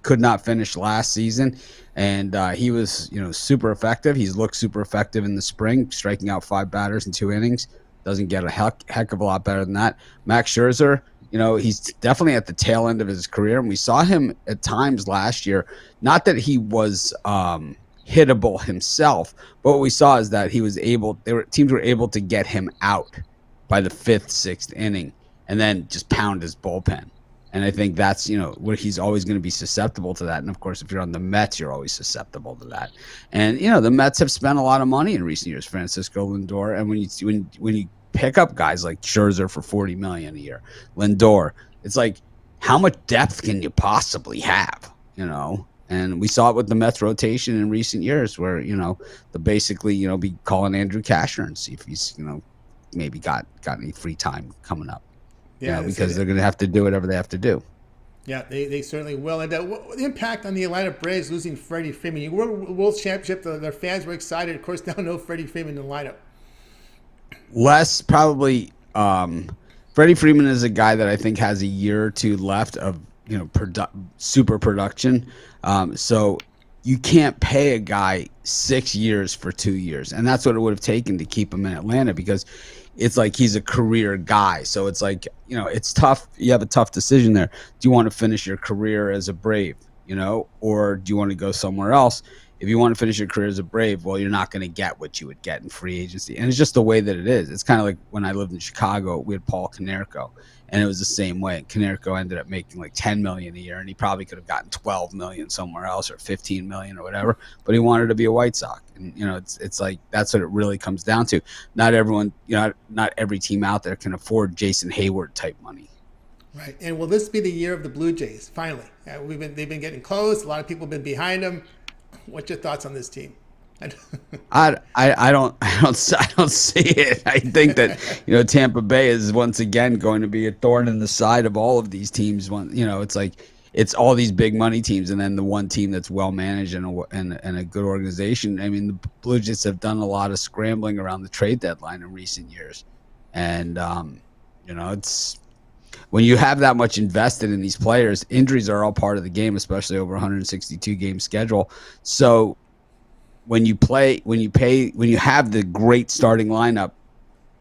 Speaker 6: could not finish last season, and he was super effective. He's looked super effective in the spring, striking out 5 batters in 2 innings. Doesn't get a heck of a lot better than that. Max Scherzer, he's definitely at the tail end of his career, and we saw him at times last year. Not that he was hittable himself, but what we saw is that he was teams were able to get him out by the 5th, 6th inning, and then just pound his bullpen. And I think that's where he's always going to be susceptible to that. And of course, if you're on the Mets, you're always susceptible to that. And the Mets have spent a lot of money in recent years, Francisco Lindor, and when you pick up guys like Scherzer for $40 million a year, Lindor, it's like, how much depth can you possibly have? And we saw it with the Mets rotation in recent years, where the basically be calling Andrew Kasher and see if he's maybe got any free time coming up. Yeah, because they're going to have to do whatever they have to do.
Speaker 1: Yeah, they certainly will. And the impact on the Atlanta Braves losing Freddie Freeman. You won World Championship. Their fans were excited. Of course, now no Freddie Freeman in the lineup.
Speaker 6: Less probably. Freddie Freeman is a guy that I think has a year or two left of super production. So you can't pay a guy 6 years for 2 years, and that's what it would have taken to keep him in Atlanta, because it's like he's a career guy. So it's like, it's tough. You have a tough decision there. Do you want to finish your career as a Brave, or do you want to go somewhere else? if you want to finish your career as a Brave, well, you're not going to get what you would get in free agency. And it's just the way that it is. It's kind of like when I lived in Chicago, we had Paul Konerko, and it was the same way. Konerko ended up making like $10 million a year, and he probably could have gotten $12 million somewhere else or $15 million or whatever, but he wanted to be a White Sox. And, it's like that's what it really comes down to. Not everyone, not every team out there can afford Jason Hayward type money.
Speaker 1: Right. And will this be the year of the Blue Jays? Finally, they've been getting close. A lot of people have been behind them. What's your thoughts on this team?
Speaker 6: I don't see it. I think that Tampa Bay is once again going to be a thorn in the side of all of these teams. It's like it's all these big money teams, and then the one team that's well managed and a good organization. I mean, the Blue Jays have done a lot of scrambling around the trade deadline in recent years, and it's. When you have that much invested in these players, injuries are all part of the game, especially over 162 game schedule. So when you have the great starting lineup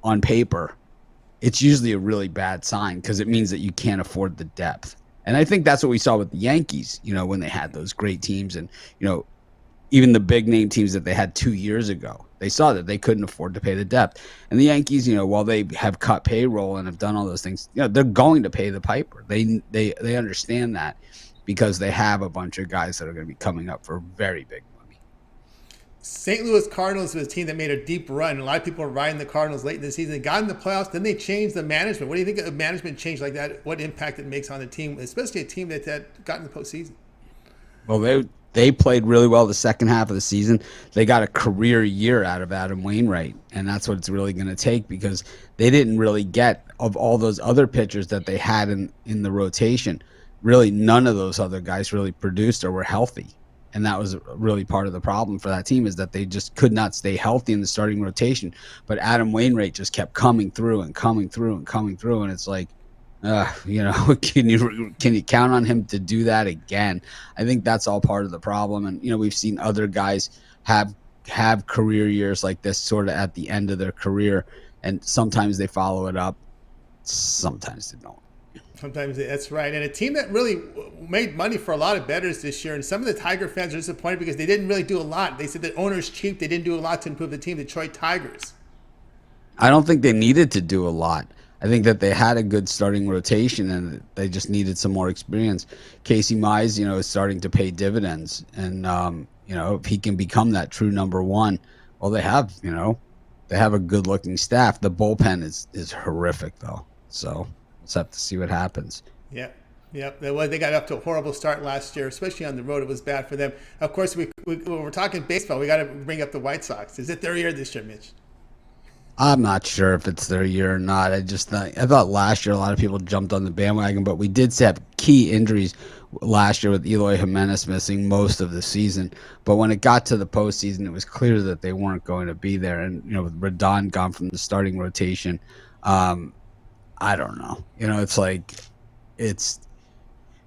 Speaker 6: on paper, it's usually a really bad sign because it means that you can't afford the depth. And I think that's what we saw with the Yankees, when they had those great teams and, even the big name teams that they had 2 years ago. They saw that they couldn't afford to pay the depth. And the Yankees, while they have cut payroll and have done all those things, they're going to pay the piper. They understand that because they have a bunch of guys that are going to be coming up for very big money.
Speaker 1: St. Louis Cardinals was a team that made a deep run. A lot of people were riding the Cardinals late in the season. They got in the playoffs. Then they changed the management. What do you think of a management change like that? What impact it makes on the team, especially a team that got in the postseason?
Speaker 6: Well, they played really well the second half of the season. They got a career year out of Adam Wainwright, and that's what it's really going to take because they didn't really get, of all those other pitchers that they had in the rotation, really none of those other guys really produced or were healthy. And that was really part of the problem for that team is that they just could not stay healthy in the starting rotation. But Adam Wainwright just kept coming through and coming through and coming through, and it's like, can you count on him to do that again? I think that's all part of the problem. And we've seen other guys have career years like this sort of at the end of their career, and sometimes they follow it up, sometimes they don't.
Speaker 1: Sometimes that's right. And a team that really made money for a lot of bettors this year, and some of the Tiger fans are disappointed because they didn't really do a lot. They said that owner's cheap. They didn't do a lot to improve the team. Detroit Tigers.
Speaker 6: I don't think they needed to do a lot. I think that they had a good starting rotation and they just needed some more experience. Casey Mize, is starting to pay dividends. And, if he can become that true number one, well, they have a good looking staff. The bullpen is horrific though. So let's have to see what happens.
Speaker 1: Yeah. Yep. They got up to a horrible start last year, especially on the road. It was bad for them. Of course, when we're talking baseball, we got to bring up the White Sox. Is it their year this year, Mitch?
Speaker 6: I'm not sure if it's their year or not. I thought last year a lot of people jumped on the bandwagon, but we did have key injuries last year with Eloy Jimenez missing most of the season. But when it got to the postseason, it was clear that they weren't going to be there. And with Rodon gone from the starting rotation, I don't know. It's like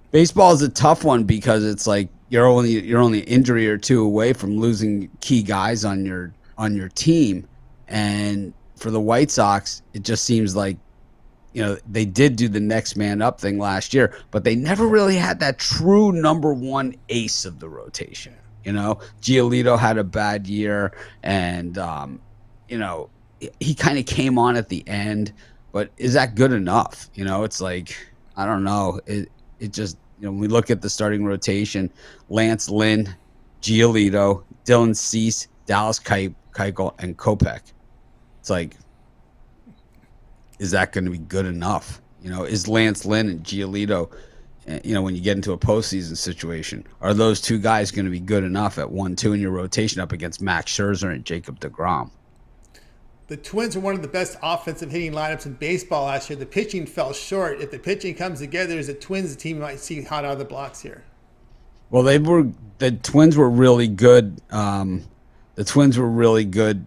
Speaker 6: baseball is a tough one because it's like you're only an injury or two away from losing key guys on your team. And for the White Sox, it just seems like, they did do the next man up thing last year, but they never really had that true number one ace of the rotation. Giolito had a bad year, and, he kind of came on at the end, but is that good enough? It's like, I don't know. It just, when we look at the starting rotation, Lance Lynn, Giolito, Dylan Cease, Dallas Keuchel, and Kopech. It's like, is that going to be good enough? Is Lance Lynn and Giolito, when you get into a postseason situation, are those two guys going to be good enough at 1-2 in your rotation up against Max Scherzer and Jacob deGrom?
Speaker 1: The Twins are one of the best offensive hitting lineups in baseball last year. The pitching fell short. If the pitching comes together as a Twins team, you might see hot out of the blocks here.
Speaker 6: Well, the Twins were really good. The Twins were really good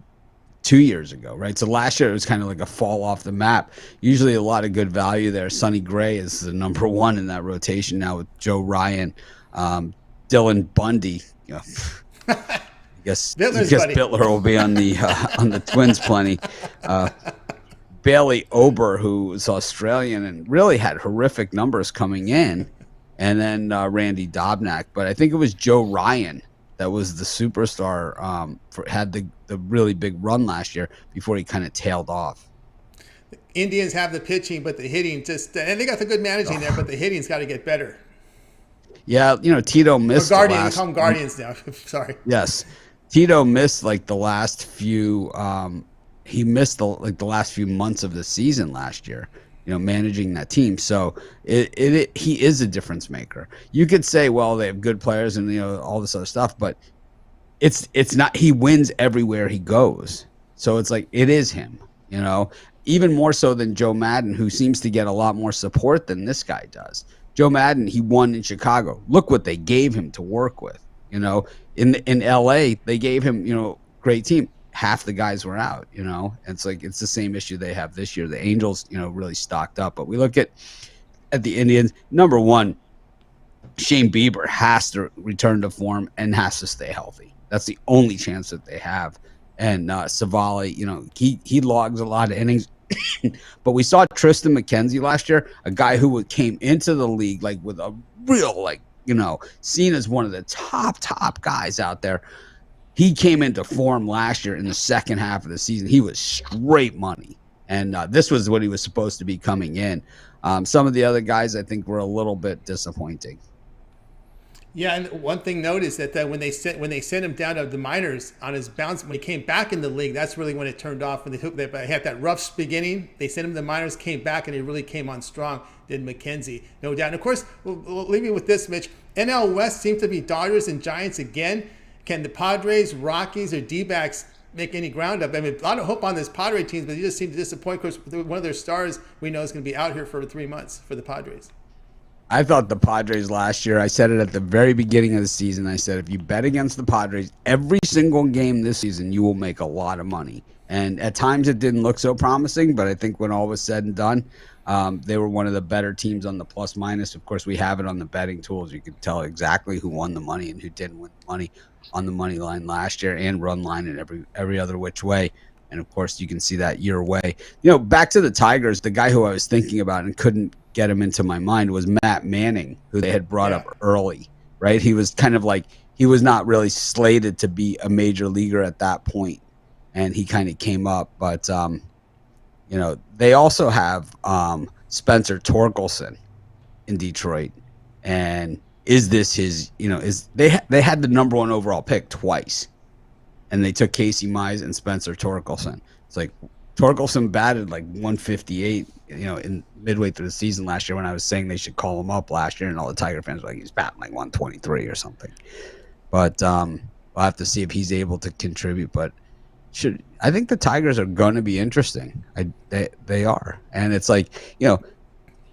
Speaker 6: 2 years ago, right? So last year it was kind of like a fall off the map. Usually a lot of good value there. Sonny Gray is the number one in that rotation now with Joe Ryan, Dylan Bundy. I guess Bitler will be on the Twins plenty. Bailey Ober, who was Australian and really had horrific numbers coming in, and then Randy Dobnak. But I think it was Joe Ryan that was the superstar, had the really big run last year before he kind of tailed off.
Speaker 1: Indians have the pitching, but the hitting and they got the good managing there, but the hitting's got to get better.
Speaker 6: Yeah, Tito missed
Speaker 1: Guardians, call them Guardians now. Sorry.
Speaker 6: Yes. Tito missed like the last few he missed the last few months of the season last year, managing that team. So he is a difference maker. You could say, well, they have good players and all this other stuff, but it's not. He wins everywhere he goes. So it's like it is him, even more so than Joe Madden, who seems to get a lot more support than this guy does. Joe Madden, he won in Chicago. Look what they gave him to work with. In LA, they gave him, great team. Half the guys were out, It's like it's the same issue they have this year. The Angels, really stocked up. But we look at the Indians. Number one, Shane Bieber has to return to form and has to stay healthy. That's the only chance that they have. And Savali, he logs a lot of innings. But we saw Tristan McKenzie last year, a guy who came into the league like with a real seen as one of the top guys out there. He came into form last year in the second half of the season. He was straight money, and this was what he was supposed to be coming in. Some of the other guys I think were a little bit disappointing.
Speaker 1: Yeah, and one thing noticed that when they sent him down to the minors on his bounce, when he came back in the league, that's really when it turned off. When they had that rough beginning, they sent him to the minors, came back, and he really came on strong. Did McKenzie, no doubt. And of course, we'll leave you with this, Mitch. NL West seems to be Dodgers and Giants again. Can the Padres, Rockies, or D-backs make any ground up? I mean, a lot of hope on this Padre teams, but they just seem to disappoint. Of course, one of their stars we know is going to be out here for 3 months for the Padres.
Speaker 6: I thought the Padres last year, I said it at the very beginning of the season, I said if you bet against the Padres every single game this season, you will make a lot of money. And at times it didn't look so promising, but I think when all was said and done, they were one of the better teams on the plus-minus. Of course, we have it on the betting tools. You can tell exactly who won the money and who didn't win the money on the money line last year and run line in every other which way. And, of course, you can see that your way. Back to the Tigers, the guy who I was thinking about and couldn't get him into my mind was Matt Manning, who they had brought up early, right? He was kind of like he was not really slated to be a major leaguer at that point, and he kind of came up. But, they also have Spencer Torkelson in Detroit. And is this his, they had the number one overall pick twice. And they took Casey Mize and Spencer Torkelson. It's like Torkelson batted like 158, in midway through the season last year when I was saying they should call him up last year, and all the Tiger fans were like, he's batting like 123 or something. But we'll have to see if he's able to contribute. But I think the Tigers are going to be interesting. They are. And it's like,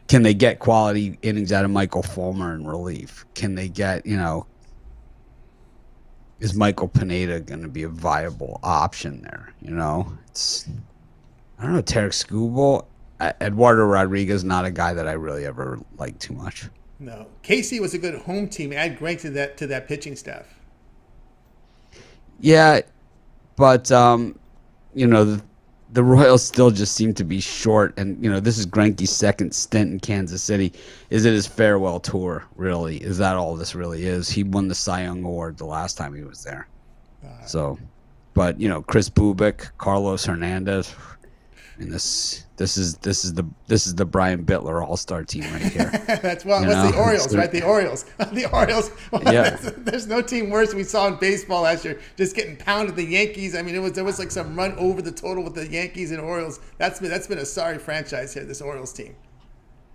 Speaker 6: can they get quality innings out of Michael Fulmer in relief? Can they get, is Michael Pineda going to be a viable option there? I don't know, Tarek Skubal. Eduardo Rodriguez, not a guy that I really ever liked too much.
Speaker 1: No. Casey was a good home team. Add Greg to that pitching staff.
Speaker 6: Yeah, but, the Royals still just seem to be short. And, this is Greinke's second stint in Kansas City. Is it his farewell tour, really? Is that all this really is? He won the Cy Young Award the last time he was there. So, but, Chris Bubik, Carlos Hernandez. I mean, this is the Brian Bittler All-Star team right here.
Speaker 1: That's the Orioles, right? The Orioles. The Orioles. Well, yeah. There's no team worse we saw in baseball last year. Just getting pounded the Yankees. I mean, there was like some run over the total with the Yankees and Orioles. That's been a sorry franchise here. This Orioles team.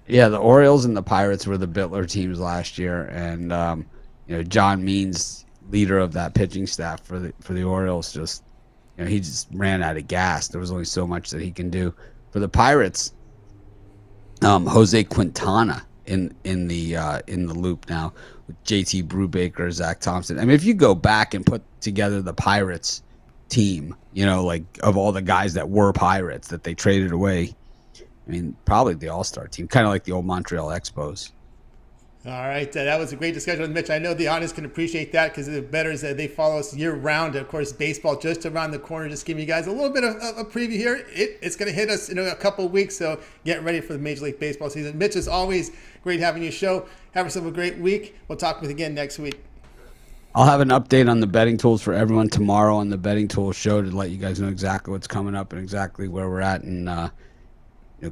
Speaker 6: Yeah, the Orioles and the Pirates were the Bittler teams last year, and John Means, leader of that pitching staff for the Orioles, just. He just ran out of gas. There was only so much that he can do. For the Pirates, Jose Quintana in the loop now with JT Brubaker, Zach Thompson. I mean, if you go back and put together the Pirates team, like of all the guys that were Pirates that they traded away, I mean, probably the All-Star team, kind of like the old Montreal Expos.
Speaker 1: All right, that was a great discussion with Mitch. I know the audience can appreciate that because the bettors, they follow us year-round. Of course, baseball just around the corner. Just giving you guys a little bit of a preview here. It's going to hit us in a couple of weeks, so get ready for the Major League Baseball season. Mitch, it's always great having you show. Have yourself a great week. We'll talk with you again next week.
Speaker 6: I'll have an update on the betting tools for everyone tomorrow on the betting tools show to let you guys know exactly what's coming up and exactly where we're at. And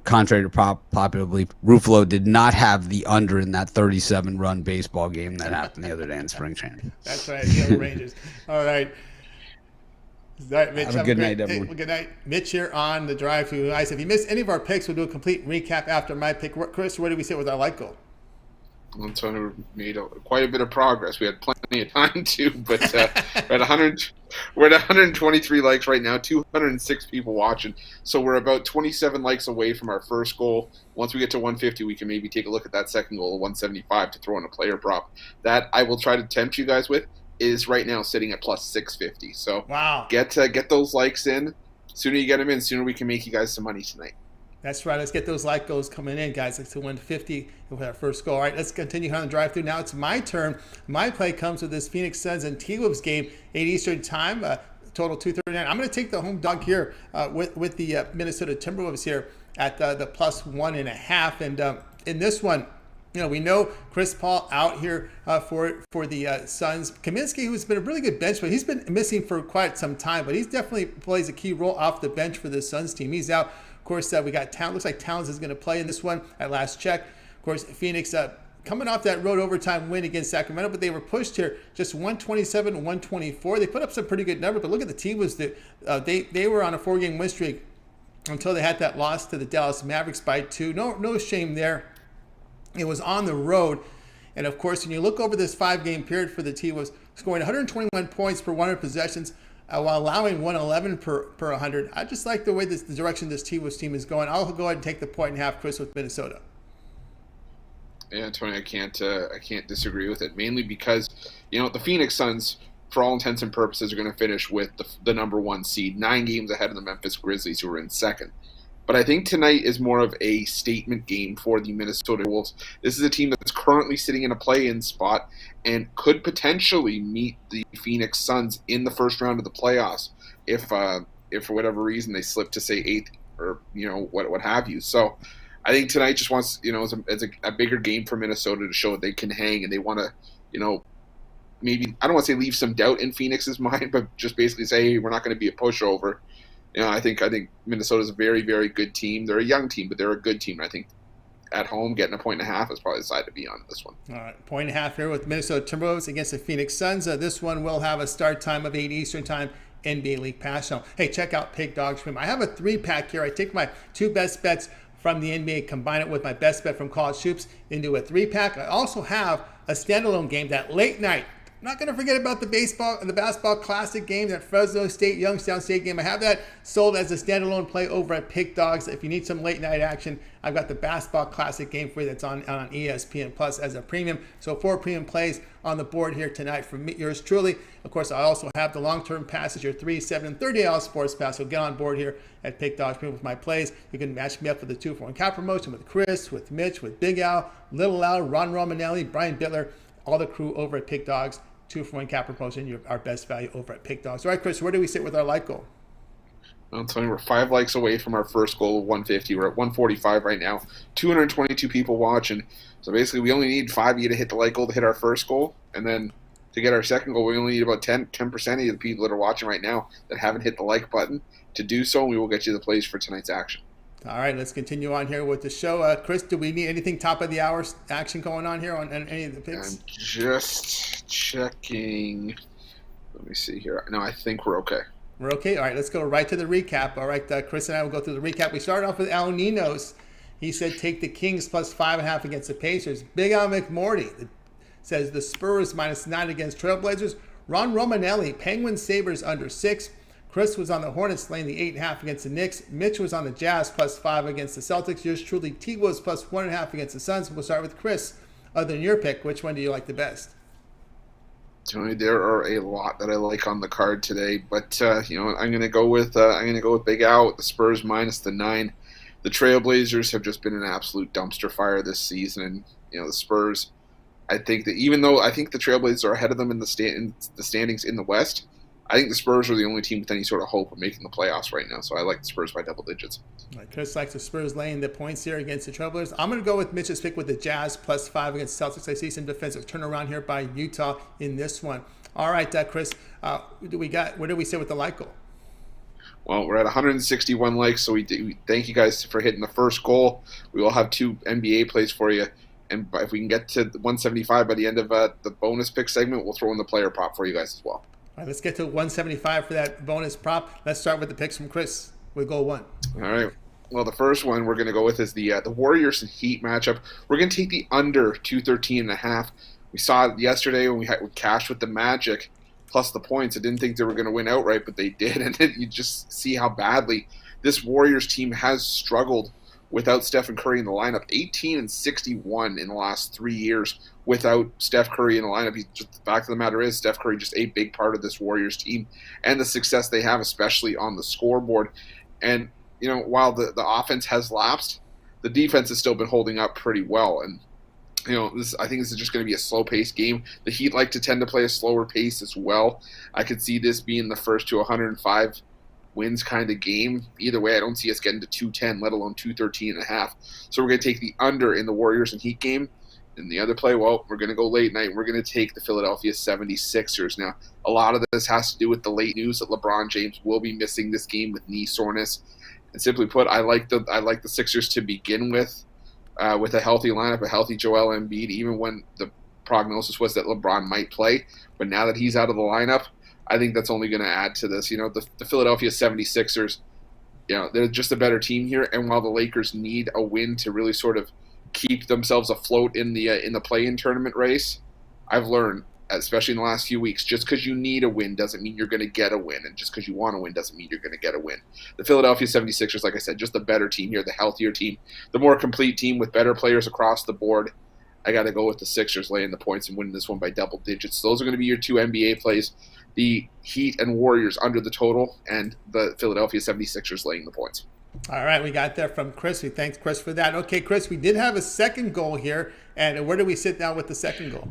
Speaker 6: contrary to popular belief, Ruffolo did not have the under in that 37-run baseball game that happened the other day in spring training.
Speaker 1: That's right, the Rangers. All right. All right, Mitch,
Speaker 6: have a good night, everyone.
Speaker 1: Good night. Mitch here on the Drive Through Ice. If you missed any of our picks, we'll do a complete recap after my pick. Chris, where did we sit with our like goal?
Speaker 2: Antonio made quite a bit of progress. We had plenty of time to, but we're at 123 likes right now, 206 people watching. So we're about 27 likes away from our first goal. Once we get to 150, we can maybe take a look at that second goal, 175, to throw in a player prop. That I will try to tempt you guys with is right now sitting at plus 650. So
Speaker 1: wow,
Speaker 2: get those likes in. Sooner you get them in, sooner we can make you guys some money tonight.
Speaker 1: That's right. Let's get those like goals coming in, guys. Let's to 150 with our first goal. All right, let's continue on the drive through. Now it's my turn. My play comes with this Phoenix Suns and T-Wolves game, 8 Eastern time, total 239. I'm going to take the home dog here with the Minnesota Timberwolves here at the plus 1.5. And in this one, we know Chris Paul out here for the Suns. Kaminsky, who's been a really good bench player, he's been missing for quite some time, but he's definitely plays a key role off the bench for the Suns team. He's out. Of course, we got Towns. Looks like Towns is going to play in this one at last check. Of course, Phoenix coming off that road overtime win against Sacramento, but they were pushed here just 127 to 124. They put up some pretty good numbers, but look at the team they were on a 4-game win streak until they had that loss to the Dallas Mavericks by 2. No shame there. It was on the road. And of course, when you look over this 5-game period for the T-Wolves, scoring 121 points per 100 possessions, while allowing 111 per 100. I just like the way the direction this T-Wolves team is going. I'll go ahead and take the 1.5, Chris, with Minnesota.
Speaker 2: Yeah, Tony, I can't disagree with it. Mainly because the Phoenix Suns, for all intents and purposes, are going to finish with the number 1 seed, 9 games ahead of the Memphis Grizzlies, who are in second. But I think tonight is more of a statement game for the Minnesota Wolves. This is a team that's currently sitting in a play-in spot and could potentially meet the Phoenix Suns in the first round of the playoffs if for whatever reason they slip to, say, 8th or what have you. So I think tonight just wants it's a bigger game for Minnesota to show that they can hang, and they want to maybe, I don't want to say leave some doubt in Phoenix's mind, but just basically say, hey, we're not going to be a pushover. I think Minnesota's a very, very good team. They're a young team, but they're a good team. I think at home getting a 1.5 is probably the side to be on this one.
Speaker 1: All right, 1.5 here with Minnesota Timberwolves against the Phoenix Suns. This one will have a start time of 8 Eastern time, NBA League Pass. So, hey, check out Pig Dog Stream. I have a 3-pack here. I take my 2 best bets from the NBA, combine it with my best bet from College Hoops into a 3-pack. I also have a standalone game, that late night. I'm not going to forget about the basketball classic game, that Fresno State, Youngstown State game. I have that sold as a standalone play over at Pick Dogs. If you need some late night action, I've got the basketball classic game for you that's on ESPN Plus as a premium. So 4 premium plays on the board here tonight from yours truly. Of course, I also have the long-term passes, your 3, 7, and 30 sports pass. So get on board here at Pick Dogs with my plays. You can match me up with the 2-for-1 cap promotion with Chris, with Mitch, with Big Al, Little Al, Ron Romanelli, Brian Bittler, all the crew over at Pick Dogs. 2-for-1 cap promotion, our best value over at Pick Dogs. All right, Chris, where do we sit with our like goal?
Speaker 2: Well, Tony, we're 5 likes away from our first goal of 150. We're at 145 right now. 222 people watching. So basically, we only need 5 of you to hit the like goal to hit our first goal. And then to get our second goal, we only need about 10% of the people that are watching right now that haven't hit the like button to do so. And we will get you the plays for tonight's action.
Speaker 1: All right, let's continue on here with the show. Chris, do we need anything top of the hour action going on here on any of the picks?
Speaker 2: I'm just checking. Let me see here. No, I think we're okay.
Speaker 1: We're okay? All right, let's go right to the recap. All right, Chris and I will go through the recap. We started off with Al Ninos. He said take the Kings plus 5.5 against the Pacers. Big Al McMordie says the Spurs minus 9 against Trailblazers. Ron Romanelli, Penguins Sabres under 6. Chris was on the Hornets laying the 8.5 against the Knicks. Mitch was on the Jazz plus 5 against the Celtics. Yours truly, T was plus 1.5 against the Suns. We'll start with Chris. Other than your pick, which one do you like the best?
Speaker 2: Tony, there are a lot that I like on the card today, but I'm going to go with Big Al with the Spurs minus the 9. The Trailblazers have just been an absolute dumpster fire this season, and the Spurs. I think that even though I think the Trailblazers are ahead of them in the standings in the West, I think the Spurs are the only team with any sort of hope of making the playoffs right now. So I like the Spurs by double digits.
Speaker 1: Right, Chris likes the Spurs laying the points here against the Trailblazers. I'm going to go with Mitch's pick with the Jazz plus 5 against Celtics. I see some defensive turnaround here by Utah in this one. All right, Chris, where do we sit with the like goal?
Speaker 2: Well, we're at 161 likes, so we thank you guys for hitting the first goal. We will have 2 NBA plays for you, and if we can get to 175 by the end of the bonus pick segment, we'll throw in the player prop for you guys as well.
Speaker 1: All right, let's get to 175 for that bonus prop. Let's start with the picks from Chris with goal 1.
Speaker 2: All right. Well, the first one we're going to go with is the Warriors and Heat matchup. We're going to take the under 213.5. We saw it yesterday when we cashed with the Magic plus the points. I didn't think they were going to win outright, but they did. And you just see how badly this Warriors team has struggled without Stephen Curry in the lineup. 18-61 in the last 3 years without Steph Curry in the lineup. The fact of the matter is Steph Curry just a big part of this Warriors team and the success they have, especially on the scoreboard. And, while the offense has lapsed, the defense has still been holding up pretty well. And I think this is just going to be a slow-paced game. The Heat like to tend to play a slower pace as well. I could see this being the first to 105 wins kind of game. Either way, I don't see us getting to 210, let alone 213.5. So we're going to take the under in the Warriors and Heat game. And the other play, well, we're going to go late night. We're going to take the Philadelphia 76ers. Now, a lot of this has to do with the late news that LeBron James will be missing this game with knee soreness. And simply put, I like the Sixers to begin with a healthy lineup, a healthy Joel Embiid, even when the prognosis was that LeBron might play. But now that he's out of the lineup, I think that's only going to add to this. The Philadelphia 76ers, they're just a better team here. And while the Lakers need a win to really sort of keep themselves afloat in the play-in tournament race, I've learned, especially in the last few weeks, just because you need a win doesn't mean you're going to get a win. And just because you want to win doesn't mean you're going to get a win. The Philadelphia 76ers, like I said, just the better team here, the healthier team, the more complete team with better players across the board. I got to go with the Sixers laying the points and winning this one by double digits. Those are going to be your 2 NBA plays, the Heat and Warriors under the total, and the Philadelphia 76ers laying the points.
Speaker 1: All right, we got that from Chris. We thank Chris for that. Okay, Chris, we did have a second goal here. And where do we sit down with the second goal?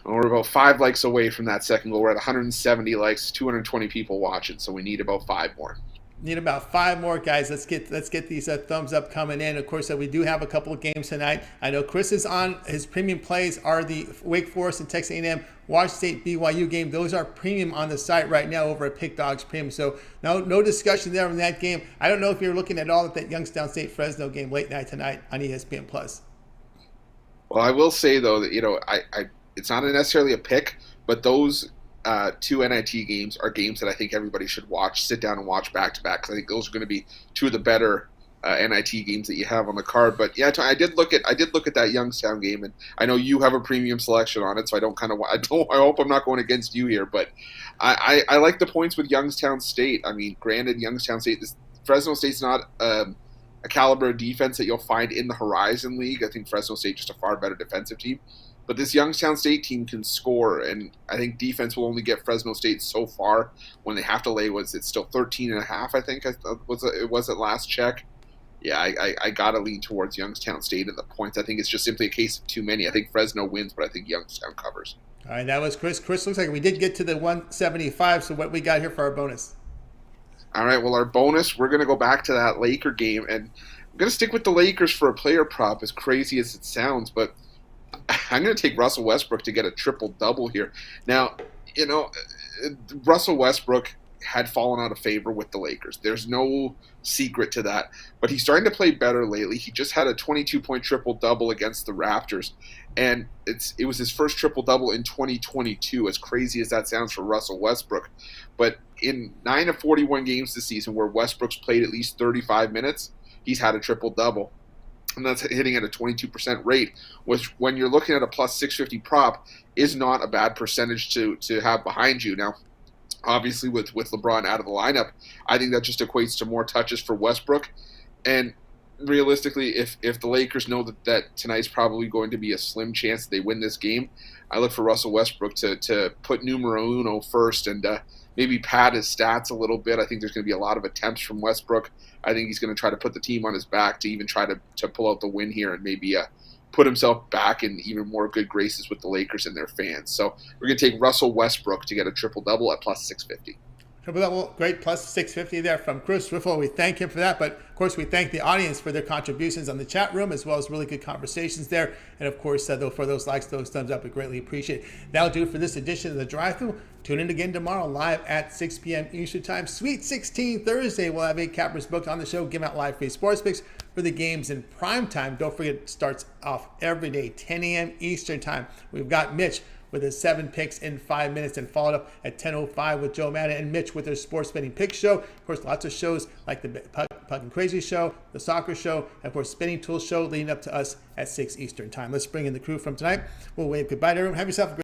Speaker 2: We're about 5 likes away from that second goal. We're at 170 likes, 220 people watching, so we need about 5 more.
Speaker 1: Need about 5 more, guys. Let's get these thumbs up coming in. Of course, we do have a couple of games tonight. I know Chris is on. His premium plays are the Wake Forest and Texas A&M Washington State BYU game. Those are premium on the site right now over at Pick Dogs Premium. So no discussion there on that game. I don't know if you're looking at all at that Youngstown State Fresno game late night tonight on ESPN Plus.
Speaker 2: Well, I will say though that I it's not necessarily a pick, but those 2 NIT games are games that I think everybody should sit down and watch back to back, because I think those are going to be 2 of the better NIT games that you have on the card. But yeah, I did look at that Youngstown game, and I know you have a premium selection on it, so I hope I'm not going against you here, but I like the points with Youngstown State. I mean, granted, Youngstown State, Fresno State's not a caliber of defense that you'll find in the Horizon League. I think Fresno State just a far better defensive team. But this Youngstown State team can score, and I think defense will only get Fresno State so far when they have to lay. It's still 13.5, I think it was at last check. Yeah, I got to lean towards Youngstown State in the points. I think it's just simply a case of too many. I think Fresno wins, but I think Youngstown covers.
Speaker 1: All right, that was Chris. Chris, looks like we did get to the 175, so what we got here for our bonus?
Speaker 2: All right, well, our bonus, we're going to go back to that Laker game, and I'm going to stick with the Lakers for a player prop, as crazy as it sounds, but I'm going to take Russell Westbrook to get a triple-double here. Now, Russell Westbrook had fallen out of favor with the Lakers. There's no secret to that. But he's starting to play better lately. He just had a 22-point triple-double against the Raptors. And it was his first triple-double in 2022, as crazy as that sounds for Russell Westbrook. But in 9 of 41 games this season where Westbrook's played at least 35 minutes, he's had a triple-double. And that's hitting at a 22% rate, which when you're looking at a plus 650 prop is not a bad percentage to have behind you. Now, obviously with LeBron out of the lineup, I think that just equates to more touches for Westbrook. And realistically, if the Lakers know that tonight's probably going to be a slim chance that they win this game, I look for Russell Westbrook to put numero uno first and maybe pad his stats a little bit. I think there's going to be a lot of attempts from Westbrook. I think he's going to try to put the team on his back to even try to pull out the win here and maybe put himself back in even more good graces with the Lakers and their fans. So we're going to take Russell Westbrook to get a triple-double at plus 650.
Speaker 1: Triple double, great, plus 650 there from Chris Ruffolo. We thank him for that, but of course we thank the audience for their contributions on the chat room, as well as really good conversations there. And of course, for those likes, those thumbs up, we greatly appreciate it. That'll do it for this edition of the Drive-Thru. Tune in again tomorrow, live at 6 p.m. Eastern Time. Sweet 16 Thursday, we'll have 8 cappers booked on the show, giving out live free sports picks for the games in prime time. Don't forget, it starts off every day, 10 a.m. Eastern Time. We've got Mitch with his 7 picks in 5 minutes, and followed up at 10:05 with Joe Madden and Mitch with their sports betting pick show. Of course, lots of shows like the Puck and Crazy show, the soccer show, and of course, Spinning Tools show leading up to us at 6 Eastern Time. Let's bring in the crew from tonight. We'll wave goodbye to everyone. Have yourself a great